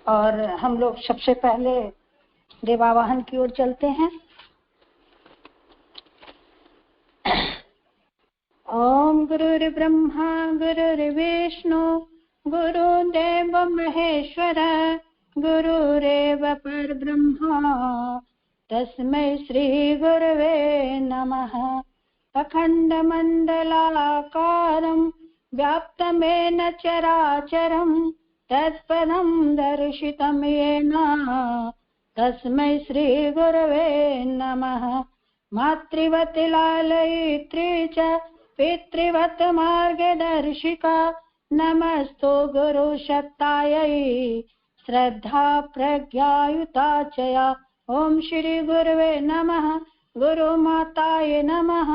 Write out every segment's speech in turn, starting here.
और हम लोग सबसे पहले देवावाहन की ओर चलते हैं। ओम गुरुर्ब्रह्मा गुरुर्विष्णु गुरुदेव महेश्वर गुरुरेव परब्रह्मा तस्मै श्री गुरवे नमः। अखण्डमण्डलाकारं व्याप्तमेन चराचरं तत्पदं दर्शितं येन तस्मै श्री गुरवे नमः। मातृवत् लालयित्री च पितृवत् मार्गदर्शिका नमस्तु गुरुशक्तायै श्रद्धा प्रज्ञायुता च या। ओम श्री गुरवे नमः। गुरुमाताय नमः।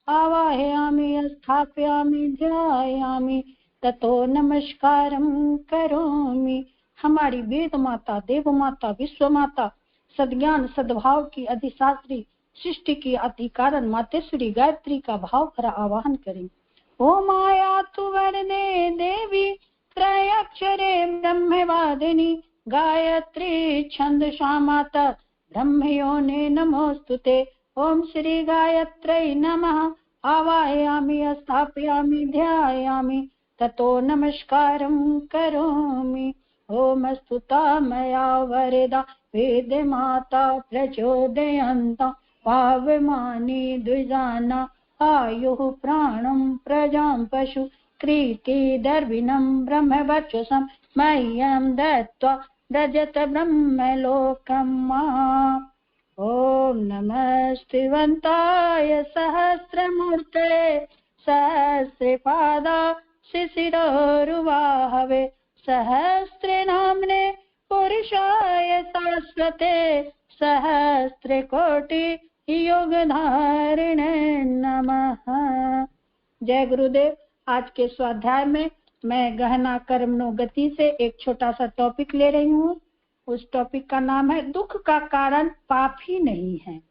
आवाहयामि स्थापयामि ध्यायामि ततो नमस्कारं करोमि। हमारी वेद माता, देव माता, विश्व माता, सद्ज्ञान सद्भाव की अधिशास्त्री, सृष्टि की आदि कारण मातेश्वरी गायत्री का भाव भरा आवाहन करें। ओम आयातु वरदे देवी त्रयक्षरे ब्रह्मवादिनी गायत्री छंदसा माता ब्रह्मयोने नमोस्तुते। ओम श्री गायत्रै नमः। आवाहयामि स्थापयामि ध्यायामि ततो नमस्कारं करोमि। ओम स्तुता मया वरदा वेदमाता प्रचोदयन्ता पावमानि द्विजाना आयुः प्राणं प्रजां पशु कृति दर्विनं ब्रह्मवर्चसं मह्यं दत्त्वा व्रजत ब्रह्मलोकं माम्। ओम नमस्तिवन्ताय सहस्रमूर्ते सहस्रपादा शिशिरोरुवाहवे सहस्रनाम्ने पुरुषाय शाश्वते सहस्रकोटि योगधारिणे नमः। जय गुरुदेव। आज के स्वाध्याय में मैं गहना कर्मणो गति से एक छोटा सा टॉपिक ले रही हूँ। उस टॉपिक का नाम है दुख का कारण पाप ही नहीं है।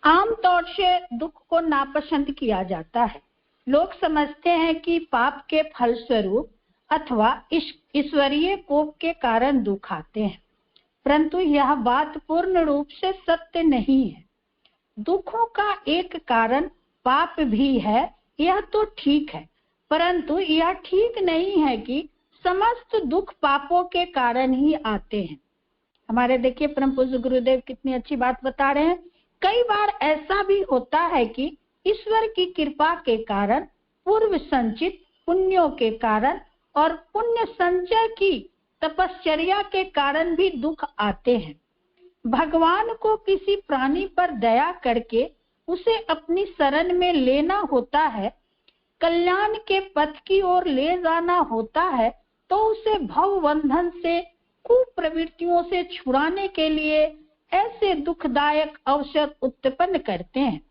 आमतौर से दुख को नापसंद किया जाता है। लोग समझते हैं कि पाप के फलस्वरूप अथवा ईश्वरीय कोप के कारण दुख आते हैं, परंतु यह बात पूर्ण रूप से सत्य नहीं है। दुखों का एक कारण पाप भी है, यह तो ठीक है, परंतु यह ठीक नहीं है कि समस्त दुख पापों के कारण ही आते हैं। हमारे देखिए परम पूज्य गुरुदेव कितनी अच्छी बात बता रहे हैं। कई बार ऐसा भी होता है कि ईश्वर की कृपा के कारण, पूर्व संचित पुण्यों के कारण और पुण्य संचय की तपश्चर्या के कारण भी दुख आते हैं। भगवान को किसी प्राणी पर दया करके उसे अपनी शरण में लेना होता है, कल्याण के पथ की ओर ले जाना होता है, तो उसे भव बंधन से, कुप्रवृत्तियों से छुड़ाने के लिए ऐसे दुखदायक अवसर उत्पन्न करते हैं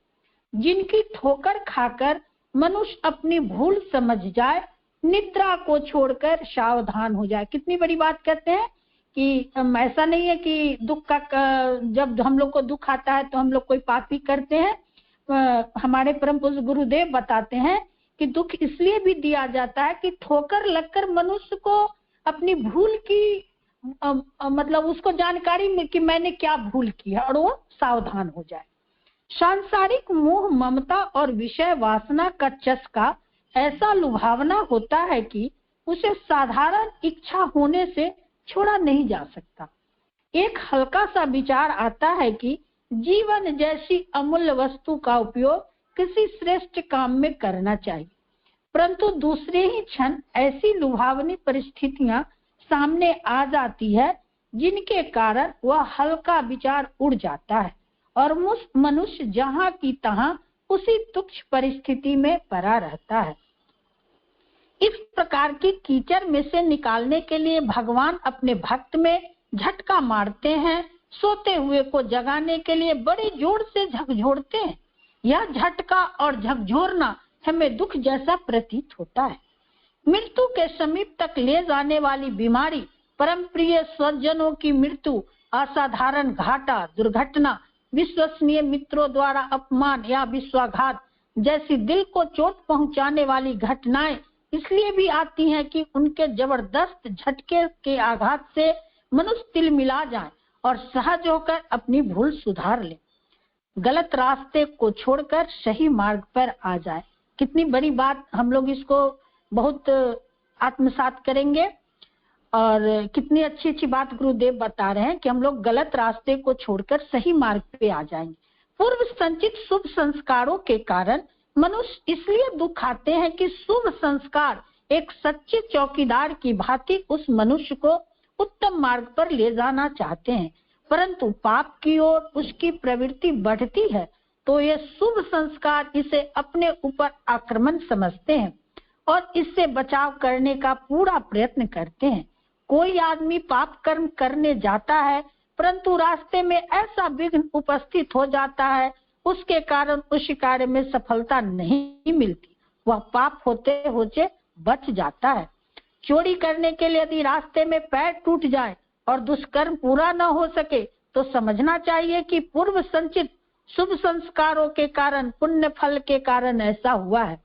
जिनकी ठोकर खाकर मनुष्य अपनी भूल समझ जाए, निद्रा को छोड़कर सावधान हो जाए। कितनी बड़ी बात कहते हैं कि ऐसा नहीं है कि दुख का, जब हम लोग को दुख आता है तो हम लोग कोई पाप ही करते हैं। हमारे परम पूज्य गुरुदेव बताते हैं कि दुख इसलिए भी दिया जाता है कि ठोकर लगकर मनुष्य को अपनी भूल की मतलब उसको जानकारी में कि मैंने क्या भूल की है और वो सावधान हो जाए। सांसारिक मोह, ममता और विषय वासना का चस्का ऐसा लुभावना होता है कि उसे साधारण इच्छा होने से छोड़ा नहीं जा सकता। एक हल्का सा विचार आता है कि जीवन जैसी अमूल्य वस्तु का उपयोग किसी श्रेष्ठ काम में करना चाहिए, परंतु दूसरे ही क्षण ऐसी लुभावनी परिस्थितियां सामने आ जाती है जिनके कारण वह हल्का विचार उड़ जाता है और मनुष्य जहां की तहां उसी तुच्छ परिस्थिति में पड़ा रहता है। इस प्रकार की कीचड़ में से निकालने के लिए भगवान अपने भक्त में झटका मारते हैं, सोते हुए को जगाने के लिए बड़े जोर से झकझोरते हैं। यह झटका और झकझोरना हमें दुख जैसा प्रतीत होता है। मृत्यु के समीप तक ले जाने वाली बीमारी, परम प्रिय स्वजनों की मृत्यु, असाधारण घाटा, दुर्घटना, विश्वसनीय मित्रों द्वारा अपमान या विश्वाघात जैसी दिल को चोट पहुंचाने वाली घटनाएं इसलिए भी आती हैं कि उनके जबरदस्त झटके के आघात से मनुष्य तिलमिला जाए और सहज होकर अपनी भूल सुधार ले, गलत रास्ते को छोड़कर सही मार्ग पर आ जाए। कितनी बड़ी बात, हम लोग इसको बहुत आत्मसात करेंगे और कितनी अच्छी अच्छी बात गुरुदेव बता रहे हैं कि हम लोग गलत रास्ते को छोड़कर सही मार्ग पे आ जाएंगे। पूर्व संचित शुभ संस्कारों के कारण मनुष्य इसलिए दुख आते हैं कि शुभ संस्कार एक सच्चे चौकीदार की भांति उस मनुष्य को उत्तम मार्ग पर ले जाना चाहते हैं, परंतु पाप की ओर उसकी प्रवृत्ति बढ़ती है तो ये शुभ संस्कार इसे अपने ऊपर आक्रमण समझते हैं और इससे बचाव करने का पूरा प्रयत्न करते हैं। कोई आदमी पाप कर्म करने जाता है परंतु रास्ते में ऐसा विघ्न उपस्थित हो जाता है, उसके कारण उस कार्य में सफलता नहीं मिलती, वह पाप होते होते बच जाता है। चोरी करने के लिए यदि रास्ते में पैर टूट जाए और दुष्कर्म पूरा न हो सके तो समझना चाहिए कि पूर्व संचित शुभ संस्कारों के कारण, पुण्य फल के कारण ऐसा हुआ है।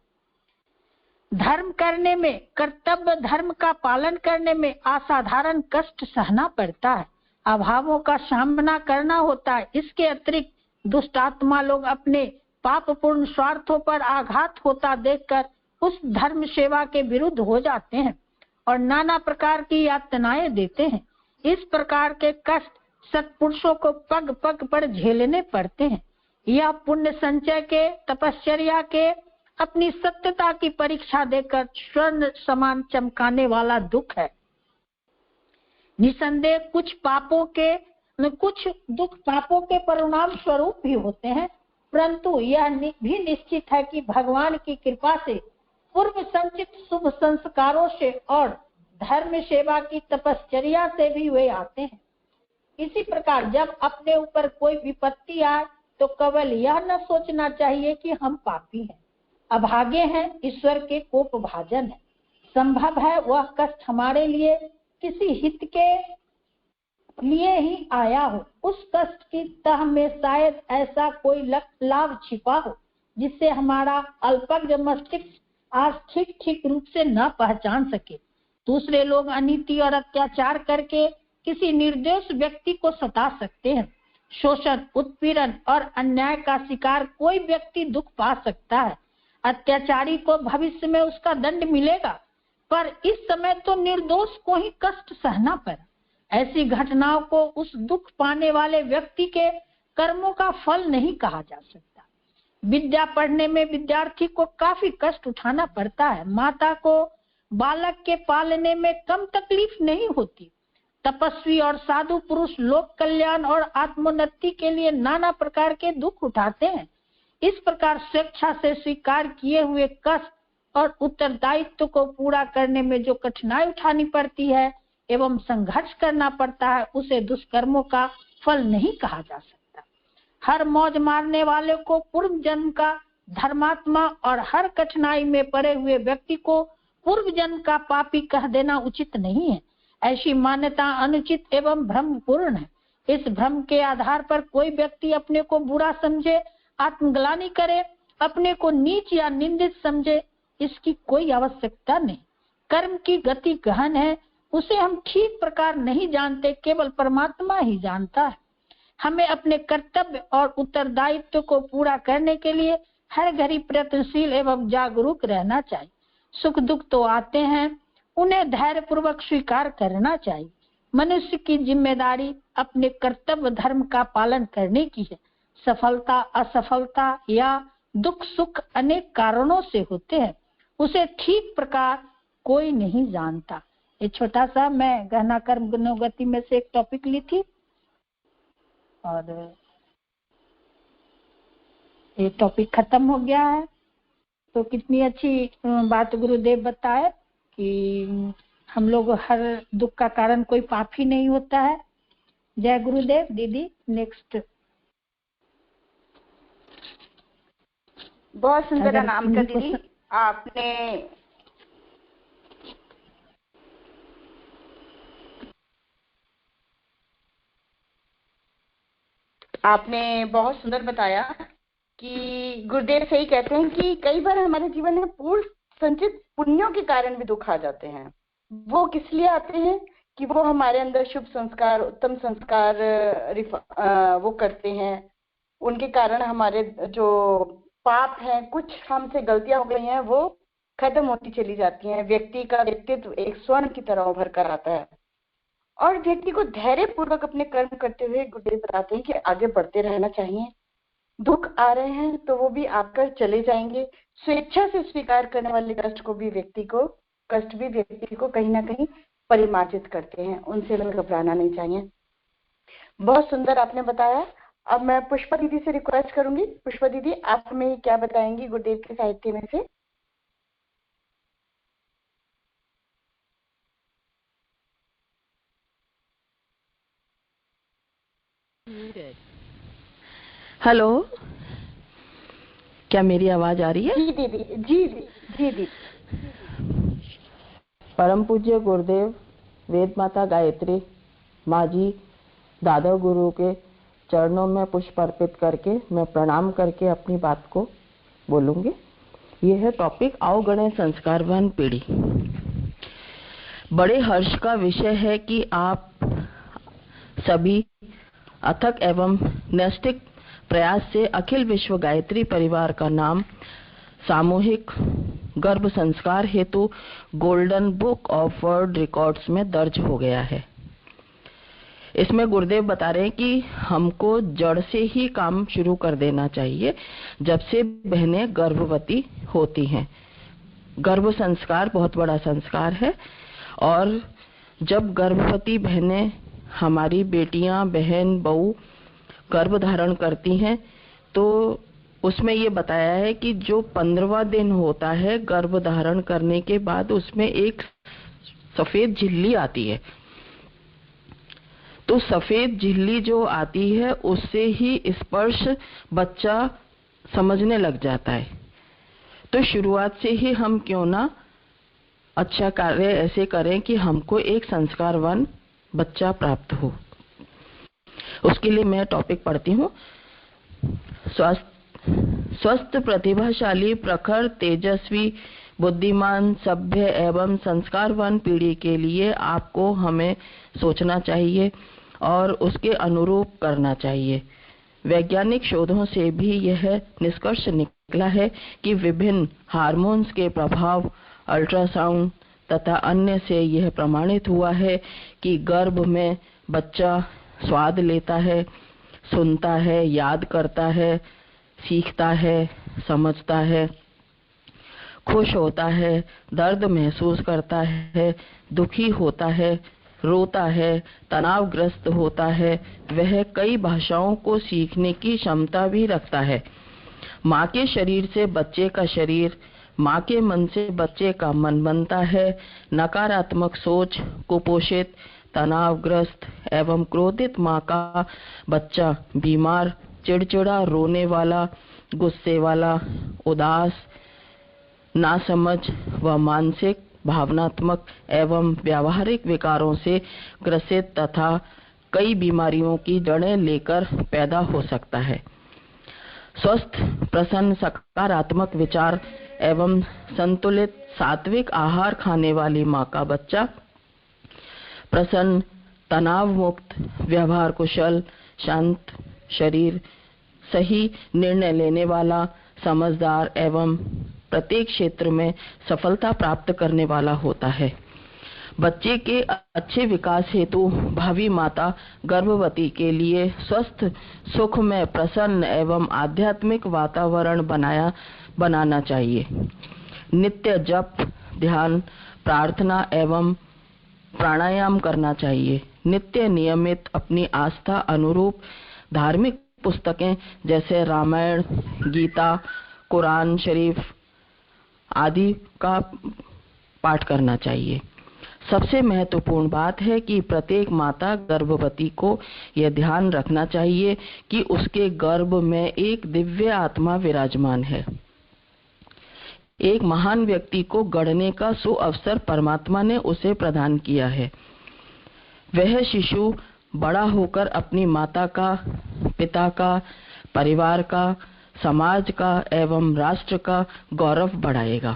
धर्म करने में, कर्तव्य धर्म का पालन करने में असाधारण कष्ट सहना पड़ता है, अभावों का सामना करना होता है। इसके अतिरिक्त दुष्ट आत्मा लोग अपने पापपूर्ण स्वार्थों पर आघात होता देखकर उस धर्म सेवा के विरुद्ध हो जाते हैं और नाना प्रकार की यातनाएं देते हैं। इस प्रकार के कष्ट सत्पुरुषों को पग पग पर झेलने पड़ते हैं। यह पुण्य संचय के, तपश्चर्या के, अपनी सत्यता की परीक्षा देकर स्वर्ण समान चमकाने वाला दुख है। निसंदेह कुछ दुख पापों के परिणाम स्वरूप भी होते हैं, परंतु यह भी निश्चित है कि भगवान की कृपा से पूर्व संचित शुभ संस्कारों से और धर्म सेवा की तपश्चर्या से भी वे आते हैं। इसी प्रकार जब अपने ऊपर कोई विपत्ति आए तो केवल यह न सोचना चाहिए कि हम पापी हैं, अभागे हैं, ईश्वर के कोप भाजन है। संभव है वह कष्ट हमारे लिए किसी हित के लिए ही आया हो। उस कष्ट की तह में शायद ऐसा कोई लाभ छिपा हो जिससे हमारा अल्पज्ञ मस्तिष्क आज ठीक रूप से न पहचान सके। दूसरे लोग अनीति और अत्याचार करके किसी निर्दोष व्यक्ति को सता सकते हैं। शोषण, उत्पीड़न और अन्याय का शिकार कोई व्यक्ति दुख पा सकता है। अत्याचारी को भविष्य में उसका दंड मिलेगा, पर इस समय तो निर्दोष को ही कष्ट सहना पड़ा। ऐसी घटनाओं को उस दुख पाने वाले व्यक्ति के कर्मों का फल नहीं कहा जा सकता। विद्या पढ़ने में विद्यार्थी को काफी कष्ट उठाना पड़ता है। माता को बालक के पालने में कम तकलीफ नहीं होती। तपस्वी और साधु पुरुष लोक कल्याण और आत्मोन्नति के लिए नाना प्रकार के दुख उठाते हैं। इस प्रकार स्वेच्छा से स्वीकार किए हुए कष्ट और उत्तरदायित्व को पूरा करने में जो कठिनाई उठानी पड़ती है एवं संघर्ष करना पड़ता है, उसे दुष्कर्मों का फल नहीं कहा जा सकता। हर मौज मारने वाले को पूर्व जन्म का धर्मात्मा और हर कठिनाई में पड़े हुए व्यक्ति को पूर्व जन्म का पापी कह देना उचित नहीं है। ऐसी मान्यता अनुचित एवं भ्रमपूर्ण है। इस भ्रम के आधार पर कोई व्यक्ति अपने को बुरा समझे, आत्मग्लानि करे, अपने को नीच या निंदित समझे, इसकी कोई आवश्यकता नहीं। कर्म की गति गहन है, उसे हम ठीक प्रकार नहीं जानते, केवल परमात्मा ही जानता है। हमें अपने कर्तव्य और उत्तरदायित्व को पूरा करने के लिए हर घड़ी प्रयत्नशील एवं जागरूक रहना चाहिए। सुख दुख तो आते हैं, उन्हें धैर्य पूर्वक स्वीकार करना चाहिए। मनुष्य की जिम्मेदारी अपने कर्तव्य धर्म का पालन करने की है। सफलता, असफलता या दुख सुख अनेक कारणों से होते हैं, उसे ठीक प्रकार कोई नहीं जानता। ये छोटा सा मैं गहना कर्म गुणोगति में से एक टॉपिक ली थी और ये टॉपिक खत्म हो गया है। तो कितनी अच्छी बात गुरुदेव बताए कि हम लोग हर दुख का कारण कोई पाप ही नहीं होता है। जय गुरुदेव। दीदी नेक्स्ट। बहुत सुंदर अनामिका दीदी, आपने बहुत सुंदर बताया कि गुरुदेव सही कहते हैं कि कई बार हमारे जीवन में पूर्व संचित पुण्यों के कारण भी दुख आ जाते हैं। वो किस लिए आते हैं कि वो हमारे अंदर शुभ संस्कार, उत्तम संस्कार वो करते हैं। उनके कारण हमारे जो पाप हैं, कुछ हमसे गलतियां हो गई हैं, वो खत्म होती चली जाती हैं। व्यक्ति का व्यक्तित्व एक स्वर्ण की तरह उभर कर आता है और व्यक्ति को धैर्य पूर्वक अपने कर्म करते हुए गुरुदेव बताते हैं कि आगे बढ़ते रहना चाहिए। दुख आ रहे हैं तो वो भी आकर चले जाएंगे। स्वेच्छा से स्वीकार करने वाले कष्ट भी व्यक्ति को कहीं ना कहीं परिमार्जित करते हैं। उनसे घबराना नहीं चाहिए। बहुत सुंदर आपने बताया। अब मैं पुष्पा दीदी से रिक्वेस्ट करूंगी। पुष्पा दीदी, आप हमें क्या बताएंगी गुरुदेव के साहित्य में से? हेलो, क्या मेरी आवाज आ रही है? जी दीदी, जी दीदी। परम पूज्य गुरुदेव वेद माता गायत्री माँ जी दादा गुरु के चरणों में पुष्प अर्पित करके मैं प्रणाम करके अपनी बात को बोलूंगी। यह है टॉपिक अवगण्य संस्कारवान पीढ़ी। बड़े हर्ष का विषय है कि आप सभी अथक एवं नैष्ठिक प्रयास से अखिल विश्व गायत्री परिवार का नाम सामूहिक गर्भ संस्कार हेतु golden book of world records में दर्ज हो गया है। इसमें गुरुदेव बता रहे हैं कि हमको जड़ से ही काम शुरू कर देना चाहिए जब से बहनें गर्भवती होती हैं। गर्भ संस्कार बहुत बड़ा संस्कार है और जब गर्भवती बहनें, हमारी बेटियां, बहन, बहू गर्भ धारण करती हैं तो उसमें ये बताया है कि जो 15वां दिन होता है गर्भ धारण करने के बाद, उसमें एक सफेद झिल्ली आती है। तो सफेद झिल्ली जो आती है उससे ही स्पर्श बच्चा समझने लग जाता है। तो शुरुआत से ही हम क्यों ना अच्छा कार्य ऐसे करें कि हमको एक संस्कारवान बच्चा प्राप्त हो। उसके लिए मैं टॉपिक पढ़ती हूँ। स्वस्थ, प्रतिभाशाली, प्रखर, तेजस्वी, बुद्धिमान, सभ्य एवं संस्कारवान पीढ़ी के लिए आपको हमें सोचना चाहिए और उसके अनुरूप करना चाहिए। वैज्ञानिक शोधों से भी यह निष्कर्ष निकला है कि विभिन्न हार्मोन्स के प्रभाव, अल्ट्रासाउंड तथा अन्य से यह प्रमाणित हुआ है कि गर्भ में बच्चा स्वाद लेता है, सुनता है, याद करता है, सीखता है, समझता है, खुश होता है, दर्द महसूस करता है, दुखी होता है, रोता है, तनावग्रस्त होता है। वह कई भाषाओं को सीखने की क्षमता भी रखता है। माँ के शरीर से बच्चे का शरीर, माँ के मन से बच्चे का मन बनता है। नकारात्मक सोच, कुपोषित, तनावग्रस्त एवं क्रोधित माँ का बच्चा बीमार, चिड़चिड़ा, रोने वाला, गुस्से वाला, उदास, नासमझ व मानसिक, भावनात्मक एवं व्यावहारिक विकारों से ग्रसित तथा कई बीमारियों की जड़ें लेकर पैदा हो सकता है। स्वस्थ, प्रसन्न, सकारात्मक विचार एवं संतुलित सात्विक आहार खाने वाली माँ का बच्चा प्रसन्न, तनाव मुक्त, व्यवहार कुशल, शांत शरीर, सही निर्णय लेने वाला, समझदार एवं प्रत्येक क्षेत्र में सफलता प्राप्त करने वाला होता है। बच्चे के अच्छे विकास हेतु भावी माता गर्भवती के लिए स्वस्थ, सुखमय, प्रसन्न एवं आध्यात्मिक वातावरण बनाना चाहिए। नित्य जप, ध्यान, प्रार्थना एवं प्राणायाम करना चाहिए। नित्य नियमित अपनी आस्था अनुरूप धार्मिक पुस्तकें जैसे रामायण, गीता, कुरान शरीफ आदि का पाठ करना चाहिए। सबसे महत्वपूर्ण बात है कि प्रत्येक माता गर्भवती को यह ध्यान रखना चाहिए कि उसके गर्भ में एक दिव्य आत्मा विराजमान है। एक महान व्यक्ति को गढ़ने का सुअवसर परमात्मा ने उसे प्रदान किया है। वह शिशु बड़ा होकर अपनी माता का, पिता का, परिवार का, समाज का एवं राष्ट्र का गौरव बढ़ाएगा।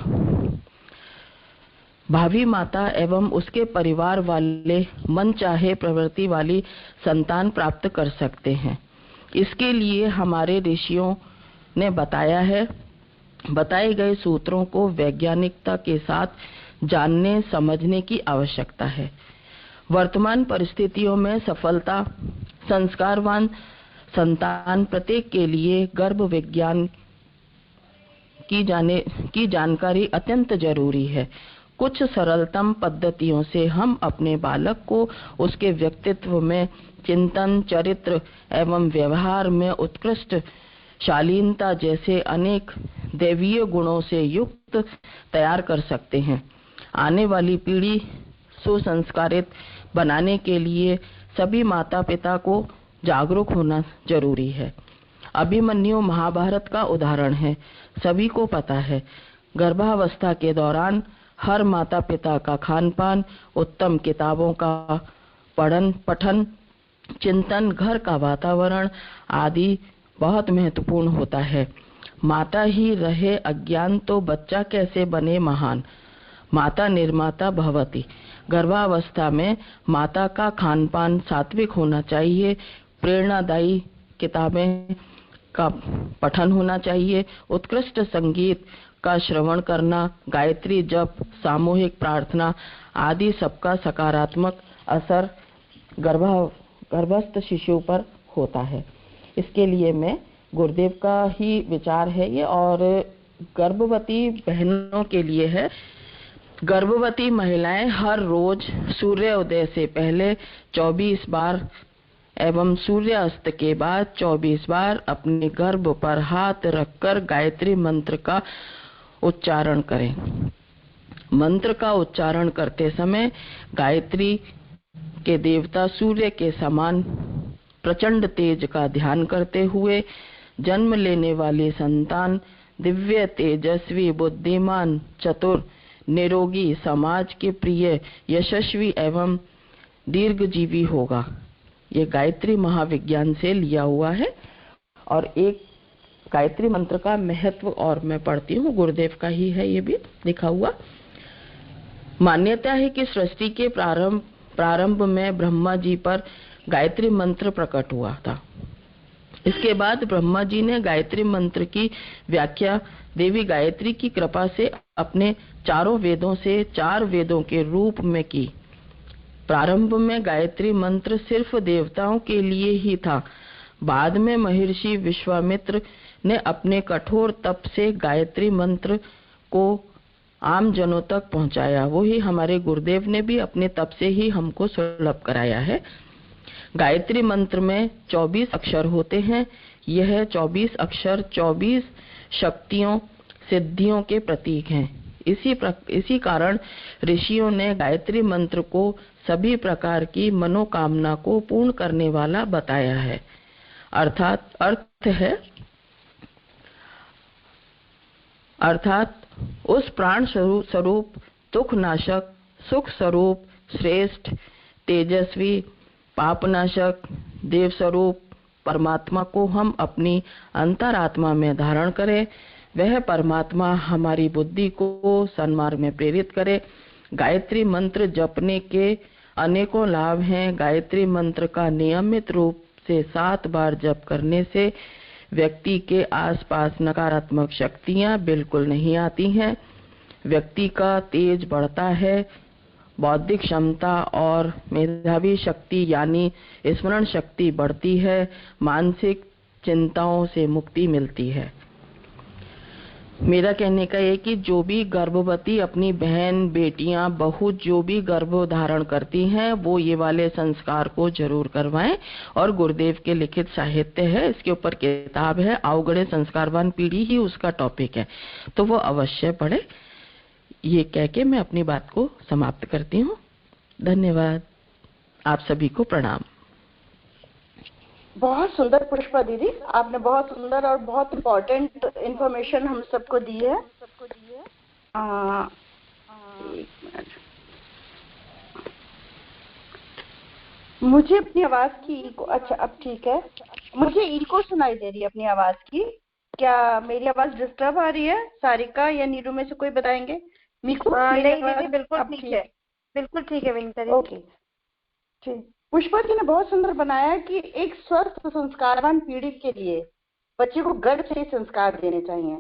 भावी माता एवं उसके परिवार वाले मनचाहे प्रवृत्ति वाली संतान प्राप्त कर सकते हैं। इसके लिए हमारे ऋषियों ने बताए गए सूत्रों को वैज्ञानिकता के साथ जानने समझने की आवश्यकता है। वर्तमान परिस्थितियों में सफलता संस्कारवान संतान प्रत्येक के लिए गर्भ विज्ञान की जानकारी अत्यंत जरूरी है। कुछ सरलतम पद्धतियों से हम अपने बालक को उसके व्यक्तित्व में, चिंतन, चरित्र एवं व्यवहार में उत्कृष्ट शालीनता जैसे अनेक दैवीय गुणों से युक्त तैयार कर सकते हैं। आने वाली पीढ़ी सुसंस्कारित बनाने के लिए सभी माता पिता को जागरूक होना जरूरी है। अभिमन्यु महाभारत का उदाहरण है। सभी को पता है, गर्भावस्था के दौरान हर माता पिता का खान पान, उत्तम किताबों का पठन, चिंतन, घर का वातावरण आदि बहुत महत्वपूर्ण होता है। माता ही रहे अज्ञान तो बच्चा कैसे बने महान। माता निर्माता भवति। गर्भावस्था में माता का खान पान सात्विक होना चाहिए, प्रेरणादायी किताबें का पठन होना चाहिए, उत्कृष्ट संगीत का श्रवण करना, गायत्री जप, सामूहिक प्रार्थना आदि सबका सकारात्मक असर गर्भस्थ शिशु पर होता है। इसके लिए मैं गुरुदेव का ही विचार है ये, और गर्भवती बहनों के लिए है। गर्भवती महिलाएं हर रोज सूर्योदय से पहले 24 बार एवं सूर्यास्त के बाद 24 बार अपने गर्भ पर हाथ रखकर गायत्री मंत्र का उच्चारण करें। मंत्र का उच्चारण करते समय गायत्री के देवता सूर्य के समान प्रचंड तेज का ध्यान करते हुए जन्म लेने वाली संतान दिव्य, तेजस्वी, बुद्धिमान, चतुर, निरोगी, समाज के प्रिय, यशस्वी एवं दीर्घजीवी होगा। ये गायत्री महाविज्ञान से लिया हुआ है। और एक गायत्री मंत्र का महत्व और मैं पढ़ती हूँ, गुरुदेव का ही है ये भी लिखा हुआ। मान्यता है कि सृष्टि के प्रारंभ में ब्रह्मा जी पर गायत्री मंत्र प्रकट हुआ था। इसके बाद ब्रह्मा जी ने गायत्री मंत्र की व्याख्या देवी गायत्री की कृपा से अपने चारों वेदों से 4 वेदों के रूप में की। प्रारंभ में गायत्री मंत्र सिर्फ देवताओं के लिए ही था। बाद में महर्षि विश्वामित्र ने अपने कठोर तप से गायत्री मंत्र को आम जनों तक पहुंचाया। वही हमारे गुरुदेव ने भी अपने तप से ही हमको सुलभ कराया है। गायत्री मंत्र में 24 अक्षर होते हैं। यह 24 अक्षर 24 शक्तियों, सिद्धियों के प्रतीक हैं। इसी कारण ऋषियों ने गायत्री मंत्र को सभी प्रकार की मनोकामना को पूर्ण करने वाला बताया है। अर्थात उस प्राण स्वरूप, दुख नाशक, सुख स्वरूप, श्रेष्ठ, तेजस्वी, पापनाशक, देव स्वरूप परमात्मा को हम अपनी अंतरात्मा में धारण करें। वह परमात्मा हमारी बुद्धि को सन्मार्ग में प्रेरित करे। गायत्री मंत्र जपने के अनेकों लाभ हैं। गायत्री मंत्र का नियमित रूप से 7 बार जप करने से व्यक्ति के आसपास नकारात्मक शक्तियां बिल्कुल नहीं आती हैं। व्यक्ति का तेज बढ़ता है। बौद्धिक क्षमता और मेधावी शक्ति यानी स्मरण शक्ति बढ़ती है। मानसिक चिंताओं से मुक्ति मिलती है। मेरा कहने का ये कि जो भी गर्भवती अपनी बहन, बेटियां, बहू जो भी गर्भ धारण करती हैं वो ये वाले संस्कार को जरूर करवाएं। और गुरुदेव के लिखित साहित्य है, इसके ऊपर किताब है, अवगणे संस्कारवान पीढ़ी ही उसका टॉपिक है, तो वो अवश्य पढ़े। ये कह के मैं अपनी बात को समाप्त करती हूँ। धन्यवाद। आप सभी को प्रणाम। बहुत सुंदर पुष्पा दीदी, आपने बहुत सुंदर और बहुत इम्पोर्टेंट इंफॉर्मेशन हम सबको दी है। एक मिनट, मुझे अपनी आवाज की इको, अच्छा अब ठीक है, मुझे इको सुनाई दे रही है अपनी आवाज की। क्या मेरी आवाज डिस्टर्ब आ रही है? सारिका या नीरू में से कोई बताएंगे? मीकू नहीं दीदी, बिल्कुल ठीक है, बिल्कुल ठीक है विनीता दीदी। ओके ठीक। पुष्पा जी ने बहुत सुंदर बनाया कि एक स्वस्थ संस्कारवान पीढ़ी के लिए बच्चे को गर्भ से ही संस्कार देने चाहिए,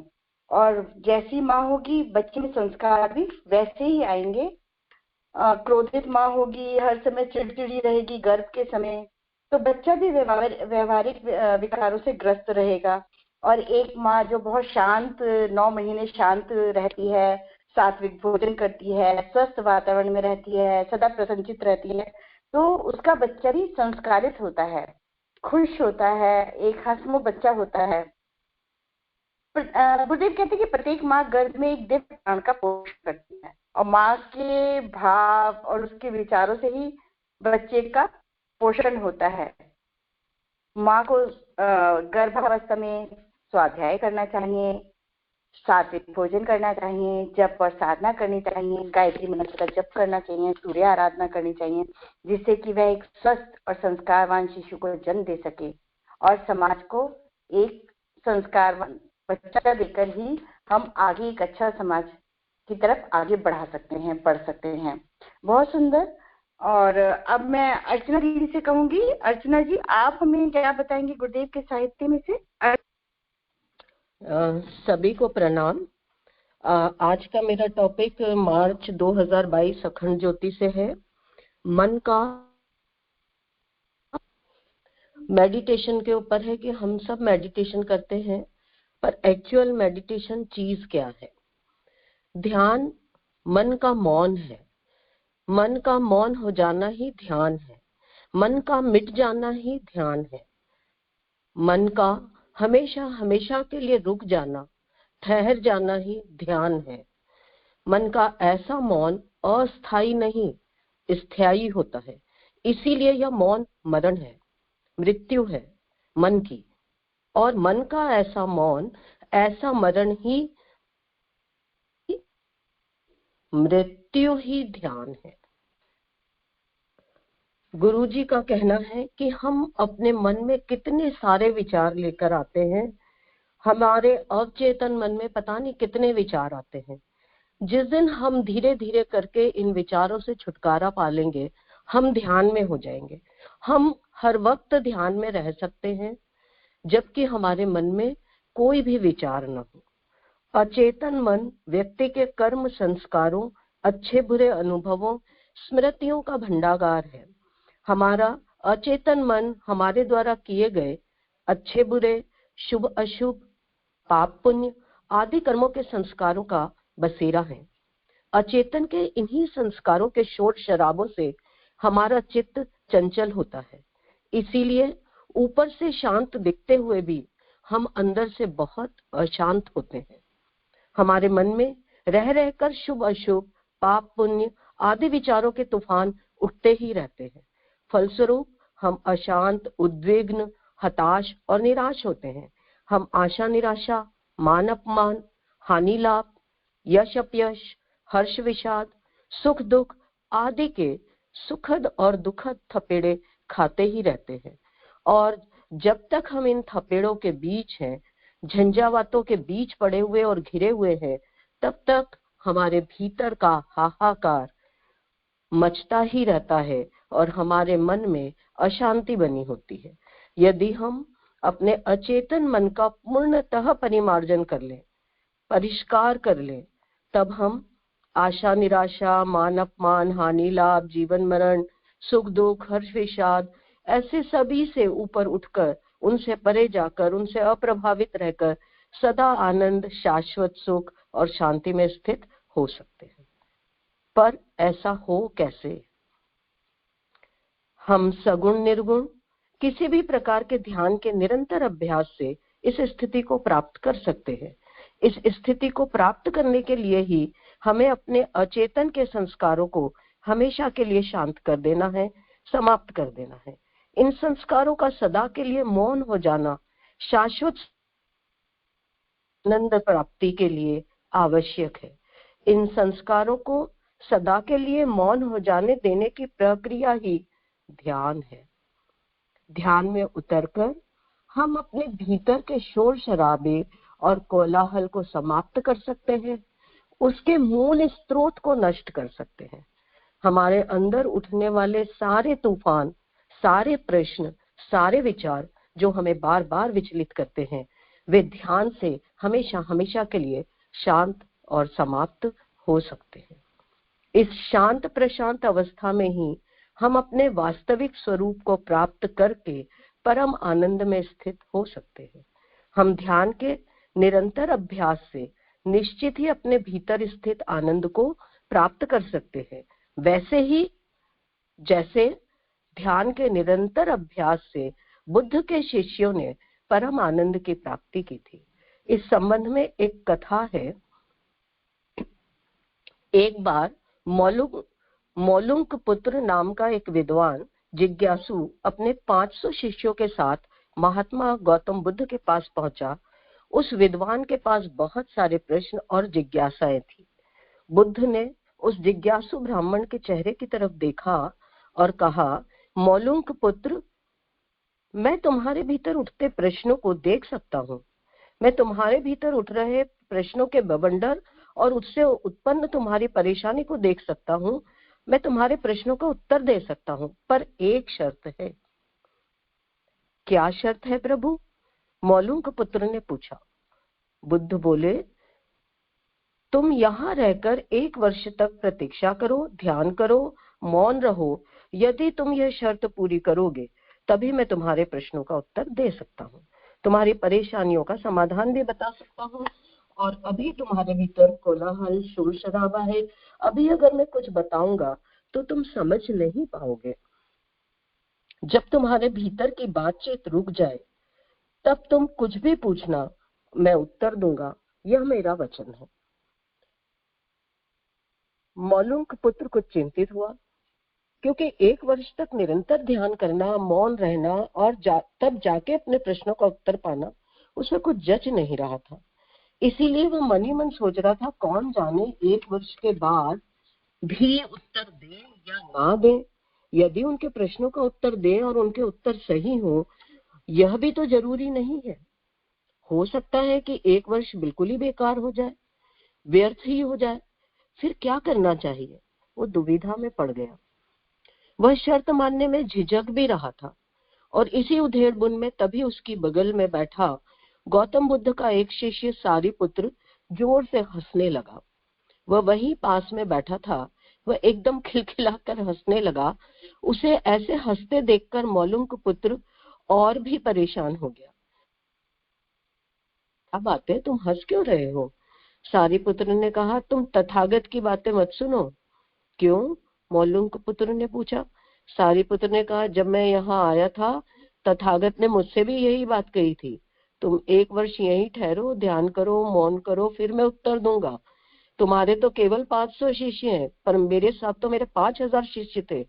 और जैसी माँ होगी बच्चे में संस्कार भी वैसे ही आएंगे। क्रोधित माँ होगी, हर समय चिड़चिड़ी रहेगी गर्भ के समय, तो बच्चा भी व्यवहारिक विकारों से ग्रस्त रहेगा। और एक माँ जो बहुत शांत 9 महीने शांत रहती है, सात्विक भोजन करती है, स्वस्थ वातावरण में रहती है, सदा प्रसन्नचित रहती है, तो उसका बच्चा भी संस्कारित होता है, खुश होता है, एक हंसमुख बच्चा होता है। गुरुदेव कहते हैं कि प्रत्येक माँ गर्भ में एक दिव्य प्राण का पोषण करती है, और माँ के भाव और उसके विचारों से ही बच्चे का पोषण होता है। माँ को गर्भावस्था में स्वाध्याय करना चाहिए, सात्विक भोजन करना चाहिए, जप और साधना करनी चाहिए, गायत्री मंत्र का जप करना चाहिए, सूर्य आराधना करनी चाहिए, जिससे कि वह एक स्वस्थ और संस्कारवान शिशु को जन्म दे सके, और समाज को एक संस्कारवान बच्चा देकर ही हम आगे एक अच्छा समाज की तरफ आगे बढ़ा सकते हैं, बढ़ सकते हैं। बहुत सुंदर। और अब मैं अर्चना दीदी से कहूंगी, अर्चना जी आप हमें क्या बताएंगे गुरुदेव के साहित्य में से? सभी को प्रणाम। आज का मेरा टॉपिक मार्च 2022 अखंड ज्योति से है। मन का मेडिटेशन के ऊपर है कि हम सब मेडिटेशन करते हैं, पर एक्चुअल मेडिटेशन चीज क्या है? ध्यान मन का मौन है, मन का मौन हो जाना ही ध्यान है, मन का मिट जाना ही ध्यान है, मन का हमेशा हमेशा के लिए रुक जाना, ठहर जाना ही ध्यान है। मन का ऐसा मौन अस्थायी नहीं, स्थायी होता है, इसीलिए यह मौन मरण है, मृत्यु है मन की। और मन का ऐसा मौन, ऐसा मरण ही, मृत्यु ही ध्यान है। गुरुजी का कहना है कि हम अपने मन में कितने सारे विचार लेकर आते हैं, हमारे अवचेतन मन में पता नहीं कितने विचार आते हैं। जिस दिन हम धीरे धीरे करके इन विचारों से छुटकारा पा लेंगे, हम ध्यान में हो जाएंगे। हम हर वक्त ध्यान में रह सकते हैं, जबकि हमारे मन में कोई भी विचार न हो। अचेतन मन व्यक्ति के कर्म, संस्कारों, अच्छे बुरे अनुभवों, स्मृतियों का भंडागार है। हमारा अचेतन मन हमारे द्वारा किए गए अच्छे बुरे, शुभ अशुभ, पाप पुण्य आदि कर्मों के संस्कारों का बसेरा है। अचेतन के इन्हीं संस्कारों के शोर शराबों से हमारा चित्त चंचल होता है। इसीलिए ऊपर से शांत दिखते हुए भी हम अंदर से बहुत अशांत होते हैं। हमारे मन में रह रहकर शुभ अशुभ, पाप पुण्य आदि विचारों के तूफान उठते ही रहते हैं। फलस्वरूप हम अशांत, उद्विग्न, हताश और निराश होते हैं। हम आशा निराशा, मान अपमान, हानि लाभ, यश अपयश, हर्ष विषाद, सुख दुख आदि के सुखद और दुखद थपेड़े खाते ही रहते हैं। और जब तक हम इन थपेड़ों के बीच हैं, झंझावातों के बीच पड़े हुए और घिरे हुए हैं, तब तक हमारे भीतर का हाहाकार मचता ही रहता है और हमारे मन में अशांति बनी होती है। यदि हम अपने अचेतन मन का पूर्णतः परिमार्जन कर लें, परिष्कार कर लें, तब हम आशा निराशा, मान अपमान, हानि लाभ, जीवन मरण, सुख दुख, हर्ष विषाद ऐसे सभी से ऊपर उठकर, उनसे परे जाकर, उनसे अप्रभावित रहकर सदा आनंद, शाश्वत सुख और शांति में स्थित हो सकते हैं। पर ऐसा हो कैसे? हम सगुण निर्गुण किसी भी प्रकार के ध्यान के निरंतर अभ्यास से इस स्थिति को प्राप्त कर सकते हैं। इस स्थिति को प्राप्त करने के लिए ही हमें अपने अचेतन के संस्कारों को हमेशा के लिए शांत कर देना है, समाप्त कर देना है। इन संस्कारों का सदा के लिए मौन हो जाना शाश्वत आनंद प्राप्ति के लिए आवश्यक है। इन संस्कारों को सदा के लिए मौन हो जाने देने की प्रक्रिया ही ध्यान है। ध्यान में उतरकर हम अपने भीतर के शोर शराबे और कोलाहल को समाप्त कर सकते हैं। उसके मूल स्रोत को नष्ट कर सकते हैं। हमारे अंदर उठने वाले सारे तूफान, सारे प्रश्न, सारे विचार जो हमें बार बार विचलित करते हैं, वे ध्यान से हमेशा हमेशा के लिए शांत और समाप्त हो सकते हैं। इस शांत प्रशांत अवस्था में ही हम अपने वास्तविक स्वरूप को प्राप्त करके परम आनंद में स्थित हो सकते हैं। हम ध्यान के निरंतर अभ्यास से निश्चित ही अपने भीतर स्थित आनंद को प्राप्त कर सकते हैं, वैसे ही जैसे ध्यान के निरंतर अभ्यास से बुद्ध के शिष्यों ने परम आनंद की प्राप्ति की थी। इस संबंध में एक कथा है। एक बार मौलुंक पुत्र नाम का एक विद्वान जिज्ञासु अपने 500 शिष्यों के साथ महात्मा गौतम बुद्ध के पास पहुंचा। उस विद्वान के पास बहुत सारे प्रश्न और जिज्ञासाएं थी। बुद्ध ने उस जिज्ञासु ब्राह्मण के चेहरे की तरफ देखा और कहा, मौलुंक पुत्र, मैं तुम्हारे भीतर उठते प्रश्नों को देख सकता हूँ। मैं तुम्हारे भीतर उठ रहे प्रश्नों के बवंडर और उससे उत्पन्न तुम्हारी परेशानी को देख सकता हूँ। मैं तुम्हारे प्रश्नों का उत्तर दे सकता हूँ, पर एक शर्त है। क्या शर्त है प्रभु? मौलुंक पुत्र ने पूछा। बुद्ध बोले, तुम यहाँ रहकर 1 वर्ष तक प्रतीक्षा करो, ध्यान करो, मौन रहो। यदि तुम यह शर्त पूरी करोगे तभी मैं तुम्हारे प्रश्नों का उत्तर दे सकता हूँ, तुम्हारी परेशानियों का समाधान भी बता सकता हूँ। और अभी तुम्हारे भीतर कोलाहल, शोर शराबा है। अभी अगर मैं कुछ बताऊंगा तो तुम समझ नहीं पाओगे। जब तुम्हारे भीतर की बातचीत रुक जाए तब तुम कुछ भी पूछना, मैं उत्तर दूंगा। यह मेरा वचन है। मौलुंक पुत्र कुछ चिंतित हुआ, क्योंकि 1 वर्ष तक निरंतर ध्यान करना, मौन रहना और तब जाके अपने प्रश्नों का उत्तर पाना, उसमें कुछ जच नहीं रहा था। इसीलिए वो मन ही मन सोच रहा था, कौन जाने 1 वर्ष के बाद भी उत्तर दे या ना दे। यदि उनके प्रश्नों का उत्तर दे और उनके उत्तर सही हो, यह भी तो जरूरी नहीं है। हो सकता है कि 1 वर्ष बिल्कुल ही बेकार हो जाए, व्यर्थ ही हो जाए। फिर क्या करना चाहिए? वो दुविधा में पड़ गया। वह शर्त मानने में झिझक भी रहा था और इसी उधेड़-बुन में तभी उसकी बगल में बैठा गौतम बुद्ध का एक शिष्य सारिपुत्र जोर से हंसने लगा। वह वहीं पास में बैठा था। वह एकदम खिलखिलाकर हंसने लगा। उसे ऐसे हंसते देखकर मौलुंक पुत्र और भी परेशान हो गया। क्या बात है, तुम हंस क्यों रहे हो? सारिपुत्र ने कहा, तुम तथागत की बातें मत सुनो। क्यों? मौलुंक पुत्र ने पूछा। सारिपुत्र ने कहा, जब मैं यहाँ आया था तथागत ने मुझसे भी यही बात कही थी। तुम 1 वर्ष यहीं ठहरो, ध्यान करो, मौन करो, फिर मैं उत्तर दूंगा। तुम्हारे तो केवल 500 शिष्य हैं, पर मेरे साथ तो मेरे 5000 शिष्य थे।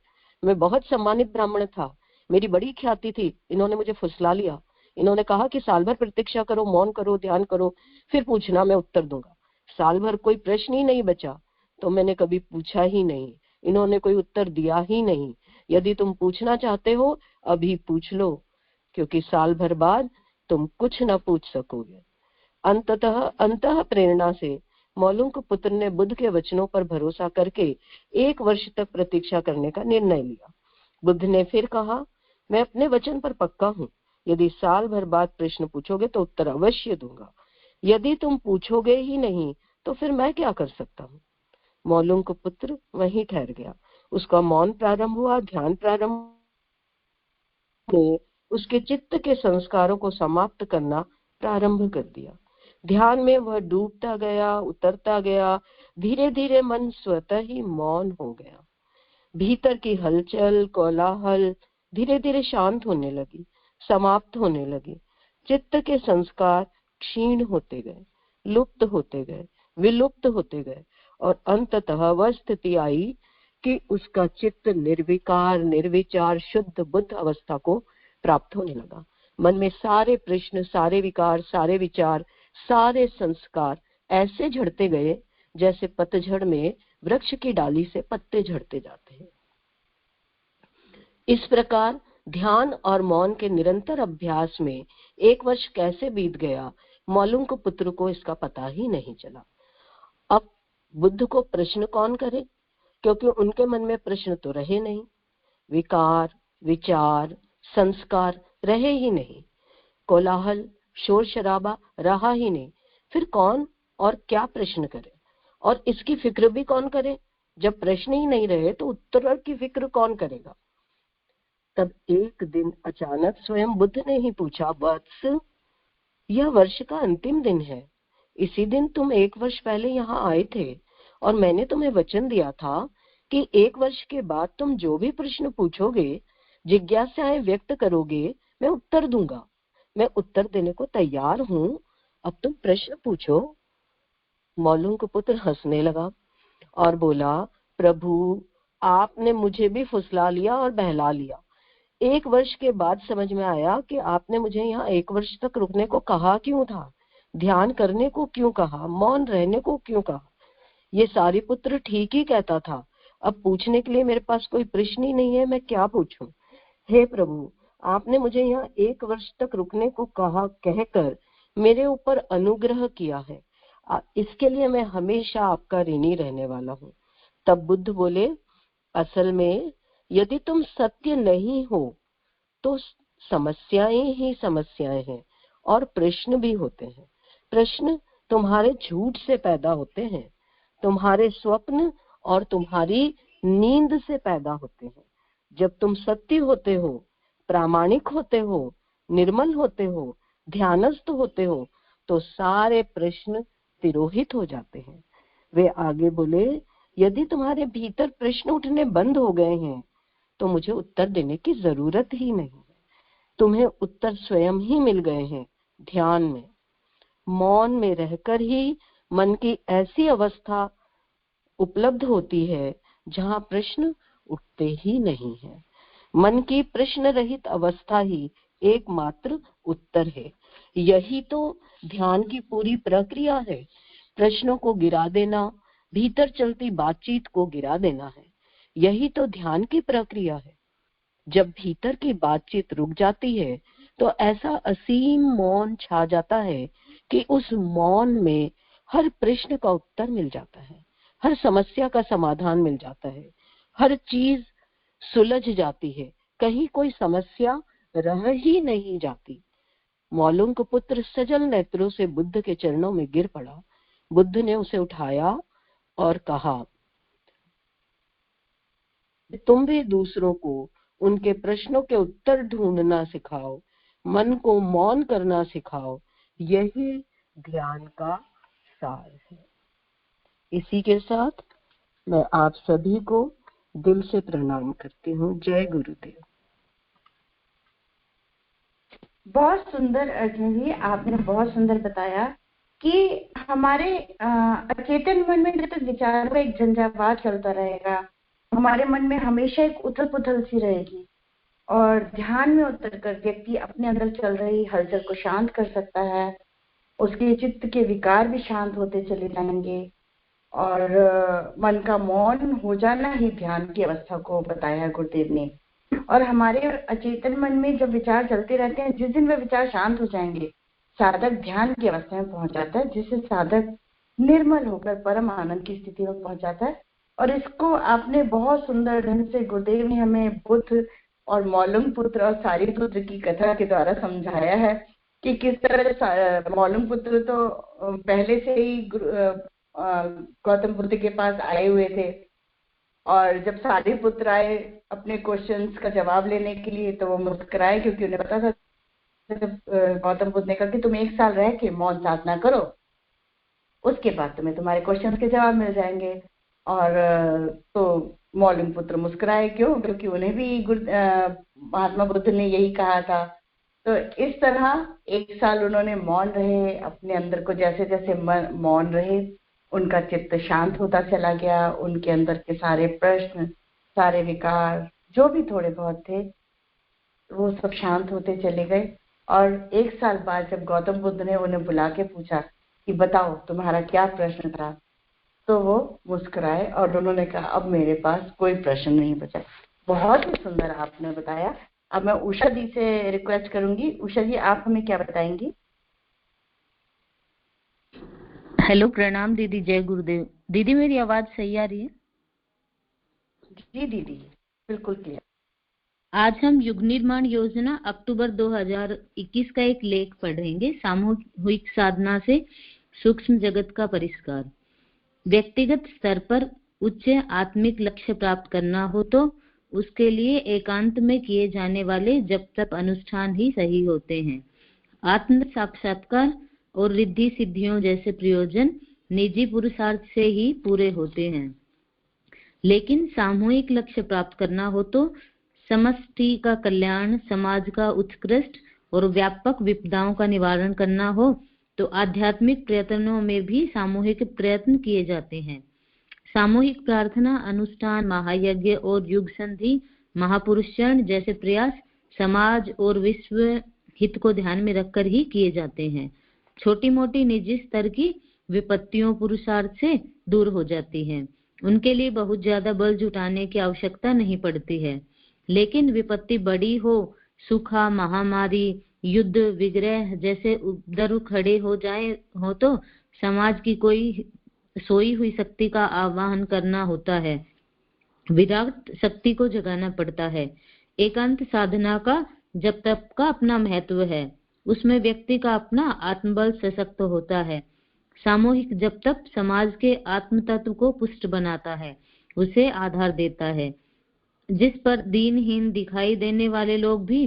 मैं बहुत सम्मानित ब्राह्मण था, मेरी बड़ी ख्याति थी। इन्होंने मुझे फुसला लिया। इन्होंने कहा कि साल भर प्रतीक्षा करो, मौन करो, ध्यान करो, फिर पूछना, मैं उत्तर दूंगा। साल भर कोई प्रश्न ही नहीं बचा तो मैंने कभी पूछा ही नहीं। इन्होंने कोई उत्तर दिया ही नहीं। यदि तुम पूछना चाहते हो अभी पूछ लो, क्योंकि साल भर बाद तुम कुछ न पूछ सकोगे। अंततः प्रेरणा से मौलुंक पुत्र ने बुद्ध के वचनों पर भरोसा करके 1 वर्ष तक प्रतीक्षा करने का निर्णय लिया। बुद्ध ने फिर कहा, मैं अपने वचन पर पक्का हूँ। यदि साल भर बाद प्रश्न पूछोगे तो उत्तर अवश्य दूंगा। यदि तुम पूछोगे ही नहीं तो फिर मैं क्या कर सकता हूँ? मौलुंक पुत्र वहीं ठहर गया। उसका मौन प्रारंभ हुआ। ध्यान प्रारंभ ने उसके चित्त के संस्कारों को समाप्त करना प्रारंभ कर दिया। ध्यान में वह डूबता गया, उतरता गया। धीरे धीरे मन स्वतः ही मौन हो गया। भीतर की हलचल, कोलाहल धीरे धीरे शांत होने लगी, समाप्त होने लगी। चित्त के संस्कार क्षीण होते गए, लुप्त होते गए, विलुप्त होते गए और अंततः वह स्थिति आई कि उसका चित्त निर्विकार, निर्विचार, शुद्ध बुद्ध अवस्था को प्राप्त होने लगा। मन में सारे प्रश्न, सारे विकार, सारे विचार, सारे संस्कार ऐसे झड़ते गए जैसे पतझड़ में वृक्ष की डाली से पत्ते झड़ते जाते हैं। इस प्रकार ध्यान और मौन के निरंतर अभ्यास में 1 वर्ष कैसे बीत गया, मौलुंक पुत्र को इसका पता ही नहीं चला। अब बुद्ध को प्रश्न कौन करे, क्योंकि उनके मन में प्रश्न तो रहे नहीं, विकार, विचार, संस्कार रहे ही नहीं, कोलाहल, शोर शराबा रहा ही नहीं। फिर कौन और क्या प्रश्न करे, और इसकी फिक्र भी कौन करे? जब प्रश्न ही नहीं रहे तो उत्तर की फिक्र कौन करेगा? तब एक दिन अचानक स्वयं बुद्ध ने ही पूछा, वत्स, यह वर्ष का अंतिम दिन है। इसी दिन तुम 1 वर्ष पहले यहाँ आए थे और मैंने तुम्हें वचन दिया था कि 1 वर्ष के बाद तुम जो भी प्रश्न पूछोगे, जिज्ञासाएं व्यक्त करोगे, मैं उत्तर दूंगा। मैं उत्तर देने को तैयार हूँ, अब तुम प्रश्न पूछो। मौलुंग पुत्र हंसने लगा और बोला, प्रभु, आपने मुझे भी फुसला लिया और बहला लिया। 1 वर्ष के बाद समझ में आया कि आपने मुझे यहाँ 1 वर्ष तक रुकने को कहा क्यों था, ध्यान करने को क्यों कहा, मौन रहने को क्यों कहा। ये सारीपुत्र ठीक ही कहता था। अब पूछने के लिए मेरे पास कोई प्रश्न ही नहीं है, मैं क्या पूछूं। हे प्रभु, आपने मुझे यहाँ 1 वर्ष तक रुकने को कहा कहकर मेरे ऊपर अनुग्रह किया है, इसके लिए मैं हमेशा आपका ऋणी रहने वाला हूँ। तब बुद्ध बोले, असल में यदि तुम सत्य नहीं हो तो समस्याएं ही समस्याएं हैं और प्रश्न भी होते हैं। प्रश्न तुम्हारे झूठ से पैदा होते हैं, तुम्हारे स्वप्न और तुम्हारी नींद से पैदा होते हैं। जब तुम सत्य होते हो, प्रामाणिक होते हो, निर्मल होते हो, ध्यानस्थ होते हो, तो सारे प्रश्न तिरोहित हो जाते हैं। वे आगे बोले, यदि तुम्हारे भीतर प्रश्न उठने बंद हो गए हैं तो मुझे उत्तर देने की जरूरत ही नहीं है। तुम्हें उत्तर स्वयं ही मिल गए हैं। ध्यान में, मौन में रहकर ही मन की ऐसी अवस्था उपलब्ध होती है जहाँ प्रश्न उठते ही नहीं है। मन की प्रश्न रहित अवस्था ही एकमात्र उत्तर है। यही तो ध्यान की पूरी प्रक्रिया है। प्रश्नों को गिरा देना, भीतर चलती बातचीत को गिरा देना है। यही तो ध्यान की प्रक्रिया है। जब भीतर की बातचीत रुक जाती है तो ऐसा असीम मौन छा जाता है कि उस मौन में हर प्रश्न का उत्तर मिल जाता है, हर समस्या का समाधान मिल जाता है, हर चीज सुलझ जाती है, कहीं कोई समस्या रह ही नहीं जाती। मौलुंग पुत्र सजल नेत्रों से बुद्ध के चरणों में गिर पड़ा। बुद्ध ने उसे उठाया और कहा, तुम भी दूसरों को उनके प्रश्नों के उत्तर ढूंढना सिखाओ, मन को मौन करना सिखाओ। यही ध्यान का सार है। इसी के साथ मैं आप सभी को दिल से प्रणाम करती हूँ। जय गुरुदेव। बहुत सुंदर अर्जुन जी, आपने बहुत सुंदर बताया कि हमारे अचेतन मन में जब तक विचारों का एक झंझावात चलता रहेगा, हमारे मन में हमेशा एक उथल पुथल सी रहेगी, और ध्यान में उतर कर व्यक्ति अपने अंदर चल रही हलचल को शांत कर सकता है। उसके चित्त के विकार भी शांत होते चले जाएंगे और मन का मौन हो जाना ही ध्यान की अवस्था को बताया गुरुदेव ने। और हमारे अचेतन मन में जब विचार चलते रहते हैं, जिस दिन वे विचार शांत हो जाएंगे, साधक ध्यान की अवस्था में पहुंच जाता है, जिससे साधक निर्मल होकर परम आनंद की स्थिति में पहुंच जाता है। और इसको आपने बहुत सुंदर ढंग से गुरुदेव ने हमें बुद्ध और मौलुंग पुत्र और सारीपुत्र की कथा के द्वारा समझाया है कि किस तरह मौलुंग पुत्र तो पहले से ही गौतम बुद्ध के पास आए हुए थे, और जब सारीपुत्र आए अपने क्वेश्चंस का जवाब लेने के लिए तो वो मुस्कुराए, क्योंकि उन्हें पता था जब गौतम बुद्ध ने कहा कि तुम 1 साल रह के मौन साधना करो, उसके बाद तुम्हें तुम्हारे क्वेश्चंस के जवाब मिल जाएंगे। और तो मौलुंग पुत्र मुस्कुराए, क्यों? क्योंकि उन्हें भी महात्मा बुद्ध ने यही कहा था। तो इस तरह 1 साल उन्होंने मौन रहे, अपने अंदर को जैसे जैसे मौन रहे उनका चित्त शांत होता चला गया। उनके अंदर के सारे प्रश्न, सारे विकार जो भी थोड़े बहुत थे, वो सब शांत होते चले गए। और 1 साल बाद जब गौतम बुद्ध ने उन्हें बुला के पूछा कि बताओ तुम्हारा क्या प्रश्न था, तो वो मुस्कुराए और उन्होंने कहा अब मेरे पास कोई प्रश्न नहीं बचा। बहुत ही सुंदर आपने बताया। अब मैं उषा दी से रिक्वेस्ट करूंगी। उषा जी, आप हमें क्या बताएंगी? हेलो, प्रणाम दीदी, जय गुरुदेव। दीदी मेरी आवाज सही आ रही है? जी दीदी, बिल्कुल क्लियर। आज हम युग निर्माण योजना अक्टूबर 2021 का एक लेख पढ़ेंगे, सामूहिक साधना से सूक्ष्म जगत का परिष्कार। व्यक्तिगत स्तर पर उच्च आत्मिक लक्ष्य प्राप्त करना हो तो उसके लिए एकांत में किए जाने वाले जप तप अनुष्ठान ही सही होते हैं। आत्म साक्षात्कार और रिद्धि सिद्धियों जैसे प्रयोजन निजी पुरुषार्थ से ही पूरे होते हैं, लेकिन सामूहिक लक्ष्य प्राप्त करना हो तो समष्टि का कल्याण, समाज का उत्कृष्ट और व्यापक विपदाओं का निवारण करना हो तो आध्यात्मिक प्रयत्नों में भी सामूहिक प्रयत्न किए जाते हैं। सामूहिक प्रार्थना, अनुष्ठान, महायज्ञ और युग संधि, महापुरुषण जैसे प्रयास समाज और विश्व हित को ध्यान में रखकर ही किए जाते हैं। छोटी मोटी निजी स्तर की विपत्तियों पुरुषार्थ से दूर हो जाती हैं। उनके लिए बहुत ज्यादा बल जुटाने की आवश्यकता नहीं पड़ती है, लेकिन विपत्ति बड़ी हो, सूखा, महामारी, युद्ध, विग्रह जैसे उपद्रव खड़े हो जाए हो तो समाज की कोई सोई हुई शक्ति का आवाहन करना होता है, विराट शक्ति को जगाना पड़ता है। एकांत साधना का जब तप का अपना महत्व है, उसमें व्यक्ति का अपना आत्मबल सशक्त होता है। सामूहिक जब तप समाज के आत्म तत्व को पुष्ट बनाता है, उसे आधार देता है, जिस पर दीनहीन दिखाई देने वाले लोग भी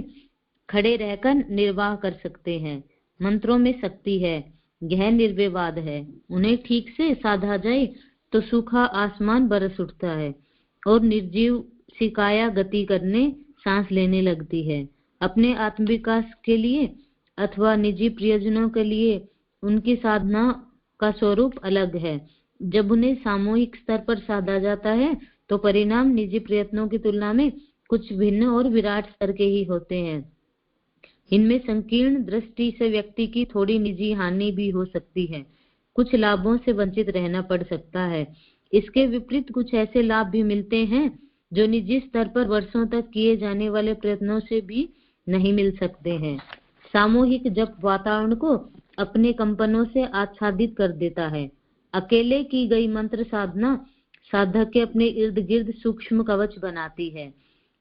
खड़े रहकर निर्वाह कर सकते हैं। मंत्रों में शक्ति है, यह निर्विवाद है। उन्हें ठीक से साधा जाए तो सूखा आसमान बरस उठता है और निर्जीव सिकाया गति करने, सांस लेने लगती है। अपने आत्मविकास के लिए अथवा निजी प्रयोजनों के लिए उनकी साधना का स्वरूप अलग है। जब उन्हें सामूहिक स्तर पर साधा जाता है तो परिणाम निजी प्रयत्नों की तुलना में कुछ भिन्न और विराट स्तर के ही होते हैं। इनमें संकीर्ण दृष्टि से व्यक्ति की थोड़ी निजी हानि भी हो सकती है, कुछ लाभों से वंचित रहना पड़ सकता है। इसके विपरीत कुछ ऐसे लाभ भी मिलते हैं जो निजी स्तर पर वर्षों तक किए जाने वाले प्रयत्नों से भी नहीं मिल सकते हैं। सामूहिक जप वातावरण को अपने कंपनों से आच्छादित कर देता है। अकेले की गई मंत्र साधना साधक के अपने इर्द गिर्द सूक्ष्म कवच बनाती है,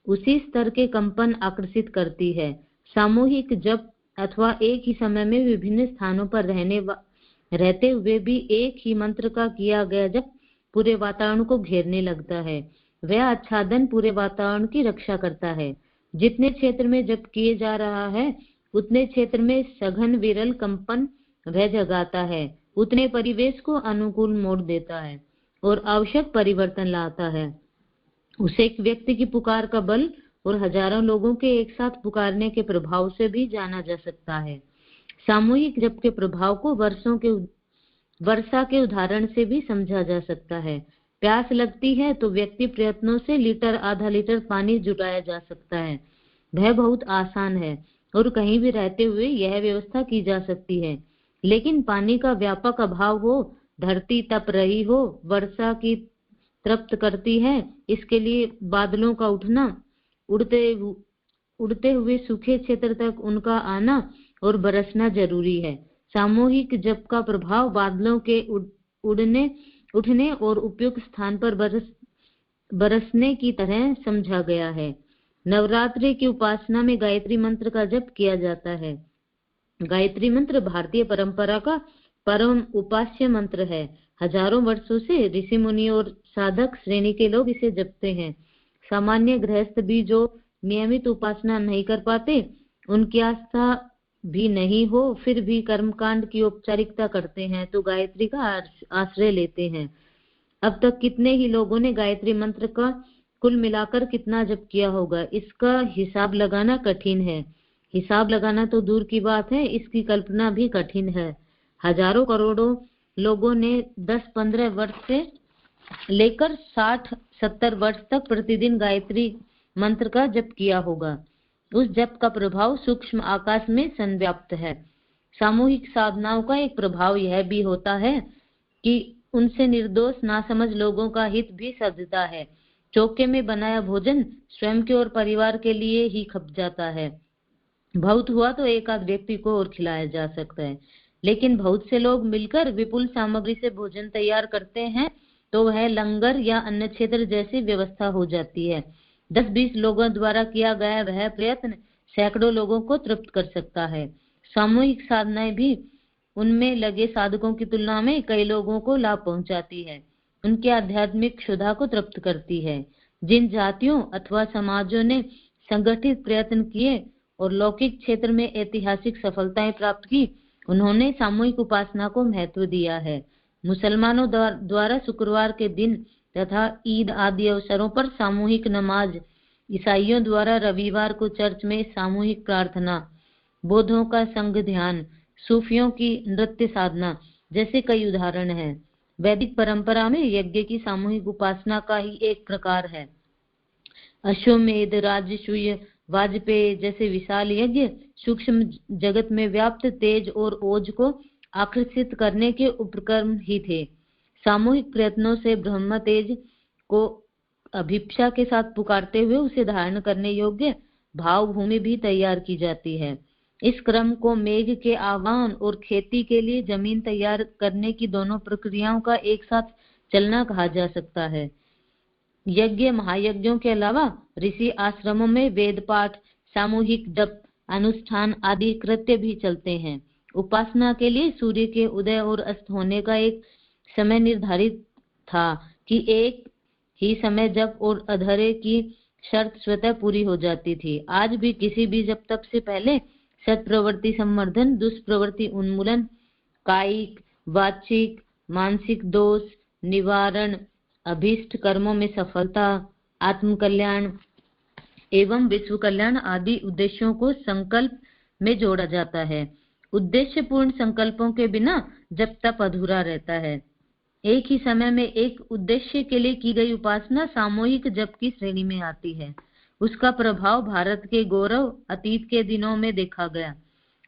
उसी स्तर के कंपन आकर्षित करती है। सामूहिक जप अथवा एक ही समय में विभिन्न स्थानों पर रहते हुए भी एक ही मंत्र का किया गया जप पूरे वातावरण को घेरने लगता है। वह आच्छादन पूरे वातावरण की रक्षा करता है। जितने क्षेत्र में जप किए जा रहा है उतने क्षेत्र में सघन विरल कंपन वह जगाता है, उतने परिवेश को अनुकूल मोड़ देता है और आवश्यक परिवर्तन लाता है। उसे एक व्यक्ति की पुकार का बल और हजारों लोगों के एक साथ पुकारने के प्रभाव से भी जाना जा सकता है। सामूहिक जप के प्रभाव को वर्षा के उदाहरण से भी समझा जा सकता है। प्यास लगती है तो व्यक्ति प्रयत्नों से लीटर आधा लीटर पानी जुटाया जा सकता है। वह बहुत आसान है और कहीं भी रहते हुए यह व्यवस्था की जा सकती है, लेकिन पानी का व्यापक अभाव हो, धरती तप रही हो, वर्षा की तृप्त करती है, इसके लिए बादलों का उठना, उड़ते हुए सूखे क्षेत्र तक उनका आना और बरसना जरूरी है। सामूहिक जप का प्रभाव बादलों के उठने और उपयुक्त स्थान पर बरसने की तरह समझा गया है। नवरात्रि की उपासना में गायत्री मंत्र का जप किया जाता है। गायत्री मंत्र भारतीय परंपरा का परम उपास्य मंत्र है। हजारों वर्षों से ऋषि मुनि और साधक श्रेणी के लोग इसे जपते हैं। सामान्य गृहस्थ भी जो नियमित उपासना नहीं कर पाते, उनकी आस्था भी नहीं हो, फिर भी कर्मकांड की औपचारिकता करते हैं तो गायत्री का आश्रय लेते हैं। अब तक कितने ही लोगों ने गायत्री मंत्र का कुल मिलाकर कितना जप किया होगा, इसका हिसाब लगाना कठिन है। हिसाब लगाना तो दूर की बात है, इसकी कल्पना भी कठिन है। हजारों करोड़ों लोगों ने 10-15 वर्ष से लेकर 60-70 वर्ष तक प्रतिदिन गायत्री मंत्र का जप किया होगा। उस जप का प्रभाव सूक्ष्म आकाश में संव्याप्त है। सामूहिक साधनाओं का एक प्रभाव यह भी होता है कि उनसे निर्दोष नासमझ लोगों का हित भी सधता है। चौके में बनाया भोजन स्वयं के और परिवार के लिए ही खप जाता है। बहुत हुआ तो एक आध व्यक्ति को और खिलाया जा सकता है, लेकिन बहुत से लोग मिलकर विपुल सामग्री से भोजन तैयार करते हैं तो वह लंगर या अन्य क्षेत्र जैसी व्यवस्था हो जाती है। 10-20 लोगों द्वारा किया गया वह प्रयत्न सैकड़ों लोगों को तृप्त कर सकता है। सामूहिक साधनाएं भी उनमें लगे साधकों की तुलना में कई लोगों को लाभ पहुंचाती है, उनके आध्यात्मिक क्षुधा को तृप्त करती है। जिन जातियों अथवा समाजों ने संगठित प्रयत्न किए और लौकिक क्षेत्र में ऐतिहासिक सफलताएं प्राप्त की, उन्होंने सामूहिक उपासना को महत्व दिया है। मुसलमानों द्वारा शुक्रवार के दिन तथा ईद आदि अवसरों पर सामूहिक नमाज, ईसाइयों द्वारा रविवार को चर्च में सामूहिक प्रार्थना, बौद्धों का संघ ध्यान, सूफियों की नृत्य साधना जैसे कई उदाहरण हैं। वैदिक परंपरा में यज्ञ की सामूहिक उपासना का ही एक प्रकार है। अश्वमेध, राजसूय, वाजपेय जैसे विशाल यज्ञ सूक्ष्म जगत में व्याप्त तेज और ओज को आकर्षित करने के उपक्रम ही थे। सामूहिक प्रयत्नों से ब्रह्म तेज को अभिप्सा के साथ पुकारते हुए उसे धारण करने योग्य भाव भूमि भी तैयार की जाती है। इस क्रम को मेघ के आह्वान और खेती के लिए जमीन तैयार करने की दोनों प्रक्रियाओं का एक साथ चलना कहा जा सकता है। यज्ञ महायज्ञों के अलावा ऋषि आश्रमों में वेद पाठ, सामूहिक जप, अनुष्ठान आदि कृत्य भी चलते हैं। उपासना के लिए सूर्य के उदय और अस्त होने का एक समय निर्धारित था कि एक ही समय जप और अधरे की शर्त स्वतः पूरी हो जाती थी। आज भी किसी भी जप तप से पहले सत्प्रवृत्ति संवर्धन, दुष्प्रवृत्ति उन्मूलन, कायिक, वाचिक, मानसिक दोष निवारण, अभीष्ट कर्मों में सफलता, आत्म कल्याण एवं विश्व कल्याण आदि उद्देश्यों को संकल्प में जोड़ा जाता है। उद्देश्यपूर्ण संकल्पों के बिना जब तप अधूरा रहता है। एक ही समय में एक उद्देश्य के लिए की गई उपासना सामूहिक जप की श्रेणी में आती है। उसका प्रभाव भारत के गौरव अतीत के दिनों में देखा गया।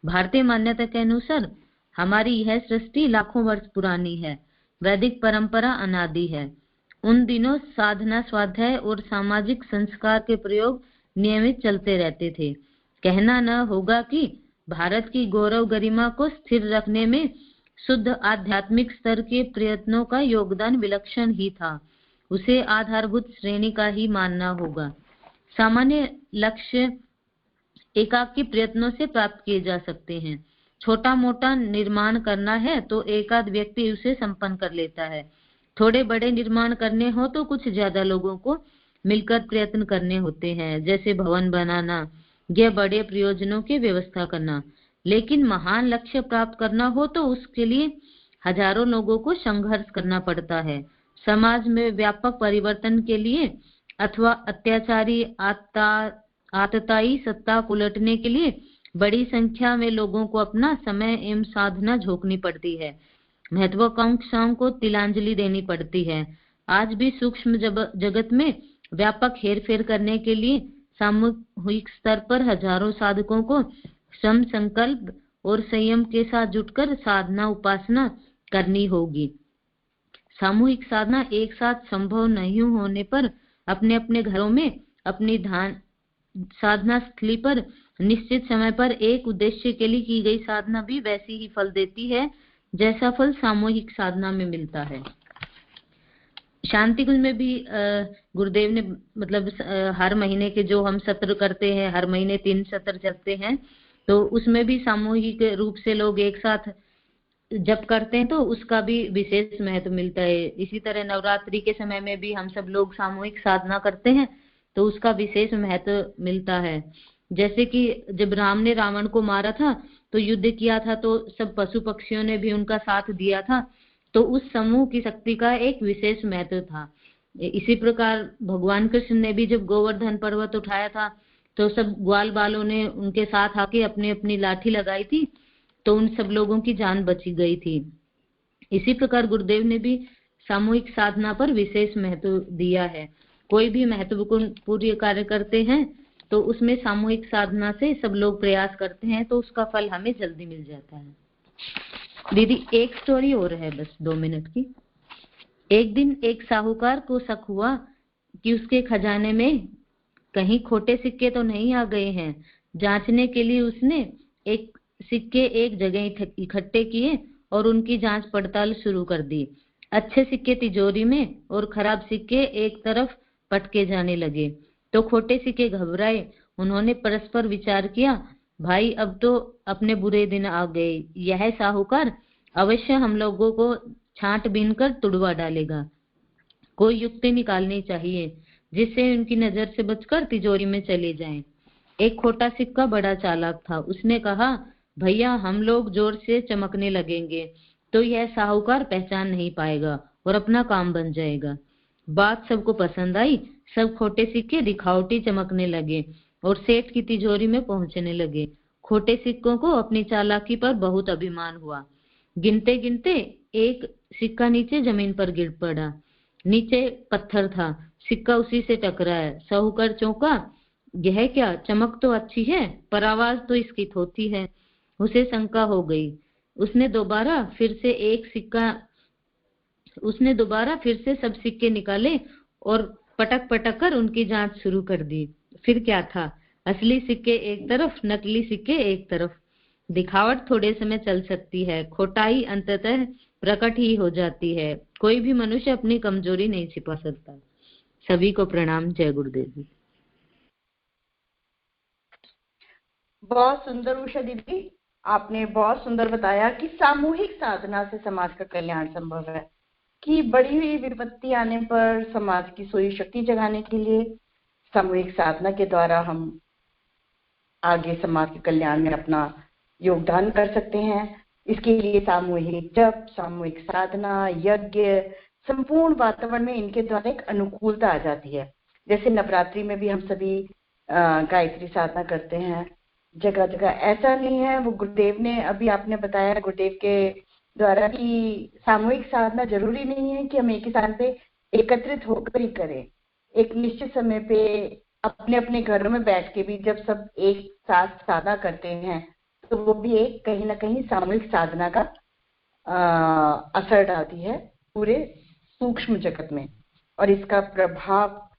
भारतीय मान्यता के अनुसार हमारी यह सृष्टि लाखों वर्ष पुरानी है। वैदिक परंपरा अनादि है। उन दिनों साधना, स्वाध्याय और सामाजिक संस्कार के प्रयोग नियमित चलते रहते थे। कहना न होगा कि भारत की गौरव गरिमा को स्थिर रखने में शुद्ध आध्यात्मिक स्तर के प्रयत्नों का योगदान विलक्षण ही था। उसे आधारभूत श्रेणी का ही मानना होगा। सामान्य लक्ष्य एकाकी प्रयत्नों से प्राप्त किए जा सकते हैं। छोटा मोटा निर्माण करना है तो एकाध व्यक्ति उसे संपन्न कर लेता है। थोड़े बड़े निर्माण करने हो तो कुछ ज्यादा लोगों को मिलकर प्रयत्न करने होते हैं, जैसे भवन बनाना या बड़े प्रयोजनों की व्यवस्था करना। लेकिन महान लक्ष्य प्राप्त करना हो तो उसके लिए हजारों लोगों को संघर्ष करना पड़ता है। समाज में व्यापक परिवर्तन के लिए अथवा अत्याचारी आतताई सत्ता को उलटने के लिए बड़ी संख्या में लोगों को अपना समय एवं साधना झोंकनी पड़ती है। महत्वाकांक्षाओं को तिलांजलि देनी पड़ती है। आज भी सूक्ष्म जगत में व्यापक हेरफेर करने के लिए सामूहिक स्तर पर हजारों साधकों को श्रम, संकल्प और संयम के साथ जुटकर साधना उपासना करनी होगी। सामूहिक साधना एक साथ संभव नहीं होने पर अपने अपने घरों में अपनी साधना स्थली पर निश्चित समय पर एक उद्देश्य के लिए की गई साधना भी वैसी ही फल देती है जैसा फल सामूहिक साधना में मिलता है। शांति कुंज में भी गुरुदेव ने मतलब हर महीने के जो हम सत्र करते हैं, हर महीने 3 सत्र चलते हैं, तो उसमें भी सामूहिक रूप से लोग एक साथ जप करते हैं तो उसका भी विशेष महत्व मिलता है। इसी तरह नवरात्रि के समय में भी हम सब लोग सामूहिक साधना करते हैं तो उसका विशेष महत्व मिलता है। जैसे कि जब राम ने रावण को मारा था तो युद्ध किया था तो सब पशु पक्षियों ने भी उनका साथ दिया था, तो उस समूह की शक्ति का एक विशेष महत्व था। इसी प्रकार भगवान कृष्ण ने भी जब गोवर्धन पर्वत उठाया था तो सब ग्वाल बालों ने उनके साथ आके अपनी अपनी लाठी लगाई थी तो उन सब लोगों की जान बची गई थी। इसी प्रकार गुरुदेव ने भी सामूहिक साधना पर विशेष महत्व दिया है। कोई भी महत्वपूर्ण पूर्ण कार्य करते हैं तो उसमें सामूहिक साधना से सब लोग प्रयास करते हैं तो उसका फल हमें जल्दी मिल जाता है। दीदी एक स्टोरी और है बस 2 मिनट की। एक दिन एक साहूकार को शक हुआ कि उसके खजाने में कहीं खोटे सिक्के तो नहीं आ गए हैं। जांचने के लिए उसने सिक्के एक जगह इकट्ठे किए और उनकी जांच पड़ताल शुरू कर दी। अच्छे सिक्के तिजोरी में और खराब सिक्के एक तरफ पटके जाने लगे। तो खोटे सिक्के घबराए। उन्होंने परस्पर विचार किया, भाई अब तो अपने बुरे दिन आ गए। यह साहूकार अवश्य हम लोगों को छांट बीन कर तुड़वा डालेगा। कोई युक्ति निकालनी चाहिए जिससे उनकी नजर से बचकर तिजोरी में चले जाएं। एक खोटा सिक्का बड़ा चालाक था। उसने कहा, भैया हम लोग जोर से चमकने लगेंगे तो यह साहूकार पहचान नहीं पाएगा और अपना काम बन जाएगा। बात सबको पसंद आई। सब खोटे सिक्के दिखावटी चमकने लगे और सेठ की तिजोरी में पहुंचने लगे। खोटे सिक्कों को अपनी चालाकी पर बहुत अभिमान हुआ। गिनते गिनते एक सिक्का नीचे जमीन पर गिर पड़ा। नीचे पत्थर था, सिक्का उसी से टकराया। साहूकार चौंका, यह क्या, चमक तो अच्छी है पर आवाज तो इसकी थोथी है। उसे शंका हो गई। उसने दोबारा फिर से सब सिक्के निकाले और पटक पटक कर उनकी जांच शुरू कर दी। फिर क्या था, असली सिक्के एक तरफ, नकली सिक्के एक तरफ। दिखावट थोड़े समय चल सकती है, खोटाई अंततः प्रकट ही हो जाती है। कोई भी मनुष्य अपनी कमजोरी नहीं छिपा सकता। सभी को प्रणाम। जय गुरुदेव जी। बहुत सुंदर उषा दीदी, आपने बहुत सुंदर बताया कि सामूहिक साधना से समाज का कल्याण संभव है, कि बड़ी हुई विपत्ति आने पर समाज की सोई शक्ति जगाने के लिए सामूहिक साधना के द्वारा हम आगे समाज के कल्याण में अपना योगदान कर सकते हैं। इसके लिए सामूहिक जप, सामूहिक साधना, यज्ञ, संपूर्ण वातावरण में इनके द्वारा एक अनुकूलता आ जाती है। जैसे नवरात्रि में भी हम सभी गायत्री साधना करते हैं, जगह जगह ऐसा नहीं है। वो गुरुदेव ने अभी आपने बताया, गुरुदेव के द्वारा कि सामूहिक साधना जरूरी नहीं है कि हम एक ही स्थान पे एकत्रित होकर ही करें। एक निश्चित समय पे अपने अपने घरों में बैठ के भी जब सब एक साथ साधना करते हैं तो वो भी एक कहीं ना कहीं सामूहिक साधना का असर डालती है पूरे सूक्ष्म जगत में, और इसका प्रभाव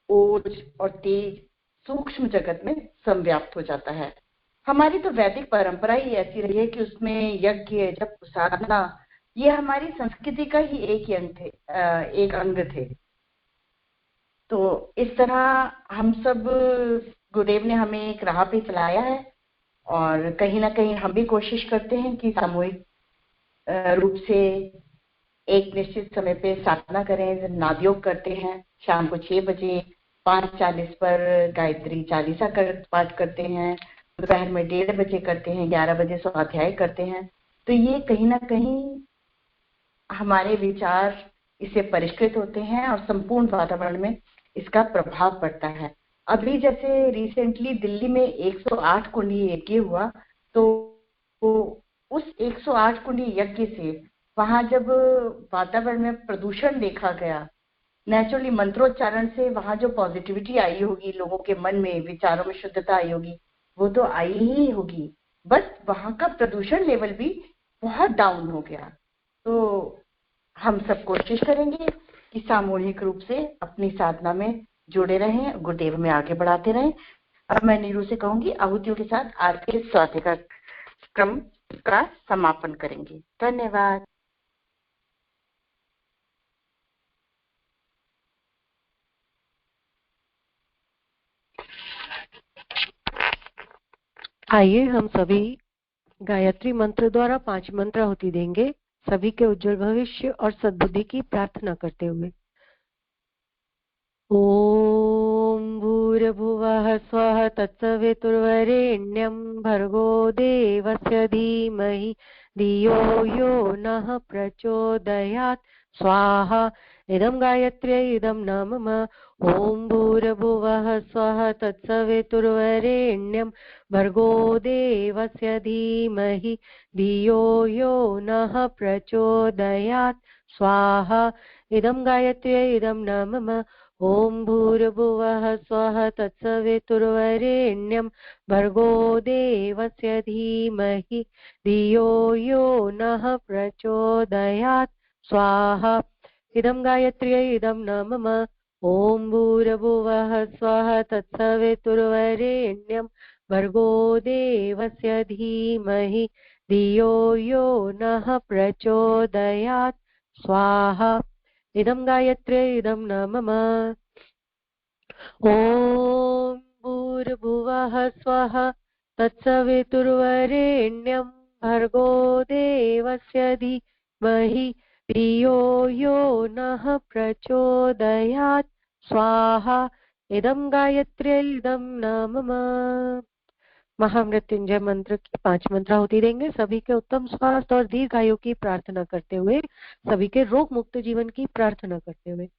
ओज और तेज सूक्ष्म जगत में संव्याप्त हो जाता है। हमारी तो वैदिक परंपरा ही ऐसी रही है कि उसमें यज्ञ, जप, साधना ये हमारी संस्कृति का ही एक अंग थे। तो इस तरह हम सब, गुरुदेव ने हमें एक राह पे चलाया है और कहीं ना कहीं हम भी कोशिश करते हैं कि सामूहिक रूप से एक निश्चित समय पे साधना करें। नादयोग करते हैं शाम को 6 बजे, 5:40 पर गायत्री चालीसा पाठ करते हैं, दोपहर में 1:30 बजे करते हैं, 11 बजे स्वाध्याय करते हैं। तो ये कहीं ना कहीं हमारे विचार इससे परिष्कृत होते हैं और संपूर्ण वातावरण में इसका प्रभाव पड़ता है। अभी जैसे रिसेंटली दिल्ली में 108 कुंडी यज्ञ हुआ, तो उस 108 कुंडी यज्ञ से वहां जब वातावरण में प्रदूषण देखा गया, नेचुरली मंत्रोच्चारण से वहां जो पॉजिटिविटी आई होगी, लोगों के मन में विचारों में शुद्धता आई होगी, वो तो आई ही होगी, बस वहां का प्रदूषण लेवल भी बहुत डाउन हो गया। तो हम सब कोशिश करेंगे कि सामूहिक रूप से अपनी साधना में जुड़े रहें, गुरुदेव में आगे बढ़ाते रहें। अब मैं नीरू से कहूंगी, आहुतियों के साथ आज के स्वाध्याय का क्रम का समापन करेंगे। धन्यवाद। आइए हम सभी गायत्री मंत्र द्वारा 5 मंत्र आहुति देंगे, सभी के उज्जवल भविष्य और सद्बुद्धि की प्रार्थना करते हुए। ओम भूर्भुवः स्वः तत्सवितुर्वरेण्यं भर्गो देवस्य धीमहि धियो यो नः प्रचोदयात् स्वाहा। इदं गायत्र्यै इदं न मम। ओम भूर्भुवः स्वः तत्सवितुर्वरेण्यं भर्गो देवस्य धीमहि धियो यो नः प्रचोदयात् स्वाहा। इदं गायत्र्यै इदं न मम। ओम भूर्भुवः स्वः तत्सवितुर्वरेण्यं भर्गो देवस्य धीमहि धियो यो नः प्रचोदयात् स्वाहा। इदं गायत्र्यै इदं न मम। ओम भूर्भुवः स्वः तत्सवितुर्वरेण्यं भर्गो देवस्य धीमहि धियो यो नः प्रचोदयात् स्वाहा इदं गायत्र्यै इदं न मम ॐ भूर्भुवः स्वः तत्सवितुर्वरेण्यं भर्गो देवस्य धीमहि धियो यो नः प्रचोदयात् स्वाहा इदं गायत्र्यै इदं न मम। महामृत्युंजय मंत्र की 5 मंत्राहुति देंगे। सभी के उत्तम स्वास्थ्य और दीर्घायु की प्रार्थना करते हुए, सभी के रोग मुक्त जीवन की प्रार्थना करते हुए।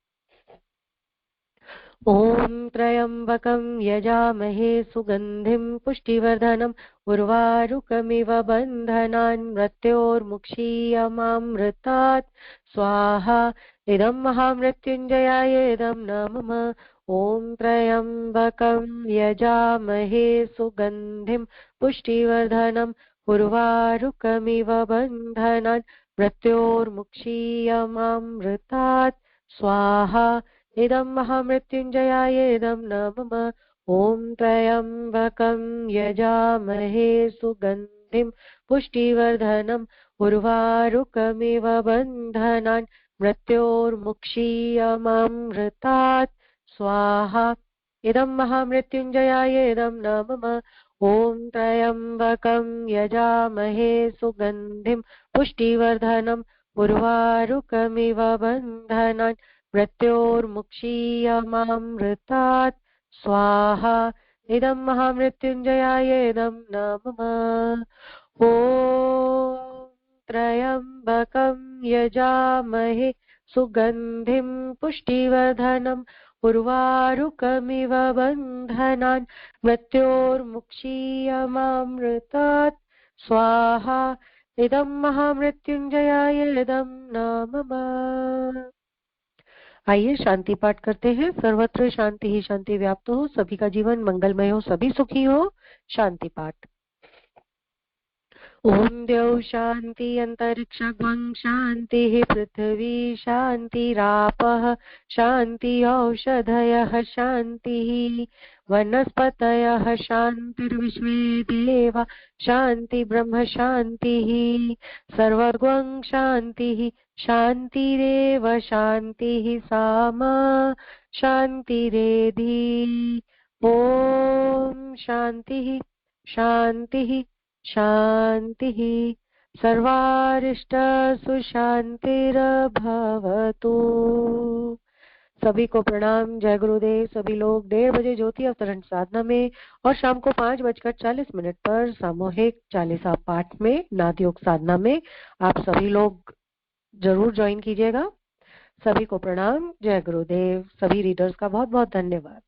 ओम त्र्यंबकं यजामहे सुगंधिं पुष्टिवर्धनम् उर्वारुकमिव बन्धनान् मृत्योर्मुक्षीयमामृतात् स्वाहा इदं महामृत्युंजयाय इदं न मम। ओम त्र्यंबकं यजामहे सुगंधिं पुष्टिवर्धनम् उर्वारुकमिव बन्धनान् मृत्योर्मुक्षीयमामृतात् स्वाहा इदं महामृत्युंजयाय इदं न मम। ओम त्र्यंबकं यजामहे सुगंधिं पुष्टिवर्धनम् उर्वारुकमिव बन्धनान् मृत्योर्मुक्षीयमामृतात् स्वाहा इदं महामृत्युंजयाय इदं न मम। ओम त्र्यंबकं यजामहे सुगंधिं पुष्टिवर्धनम् उर्वारुकमिव बन्धनान् मृत्योर्मुक्षीयमामृतात् स्वाहा इदं महामृत्युंजयाय इदं न मम। ॐ त्र्यंबकं यजामहे सुगंधिं पुष्टिवर्धनम् उर्वारुकमिव बन्धनान् मृत्योर्मुक्षीयमामृतात् स्वाहा इदं महामृत्युंजयाय इदं न मम। आइए शांति पाठ करते हैं। सर्वत्र शांति ही शांति व्याप्त हो, सभी का जीवन मंगलमय हो, सभी सुखी हो। शांति पाठ। ओम द्यौ शांति अंतरिक्षं शांति पृथ्वी शांतिरापः शांति औषधयः शांति वनस्पतयः शांतिर्विश्वे देवा शांति ब्रह्म शांति सर्वगं शांति शांतिरेव शांति सामा शांतिरेधि। ओम शांति शांति शांति सर्वारिष्ट सुशांतिर्भवतु। सभी को प्रणाम, जय गुरुदेव। सभी लोग 1:30 बजे ज्योति अवतरण साधना में और शाम को 5:40 पर सामूहिक चालीसा पाठ में नाद योग साधना में आप सभी लोग जरूर ज्वाइन कीजिएगा। सभी को प्रणाम, जय गुरुदेव। सभी रीडर्स का बहुत बहुत धन्यवाद।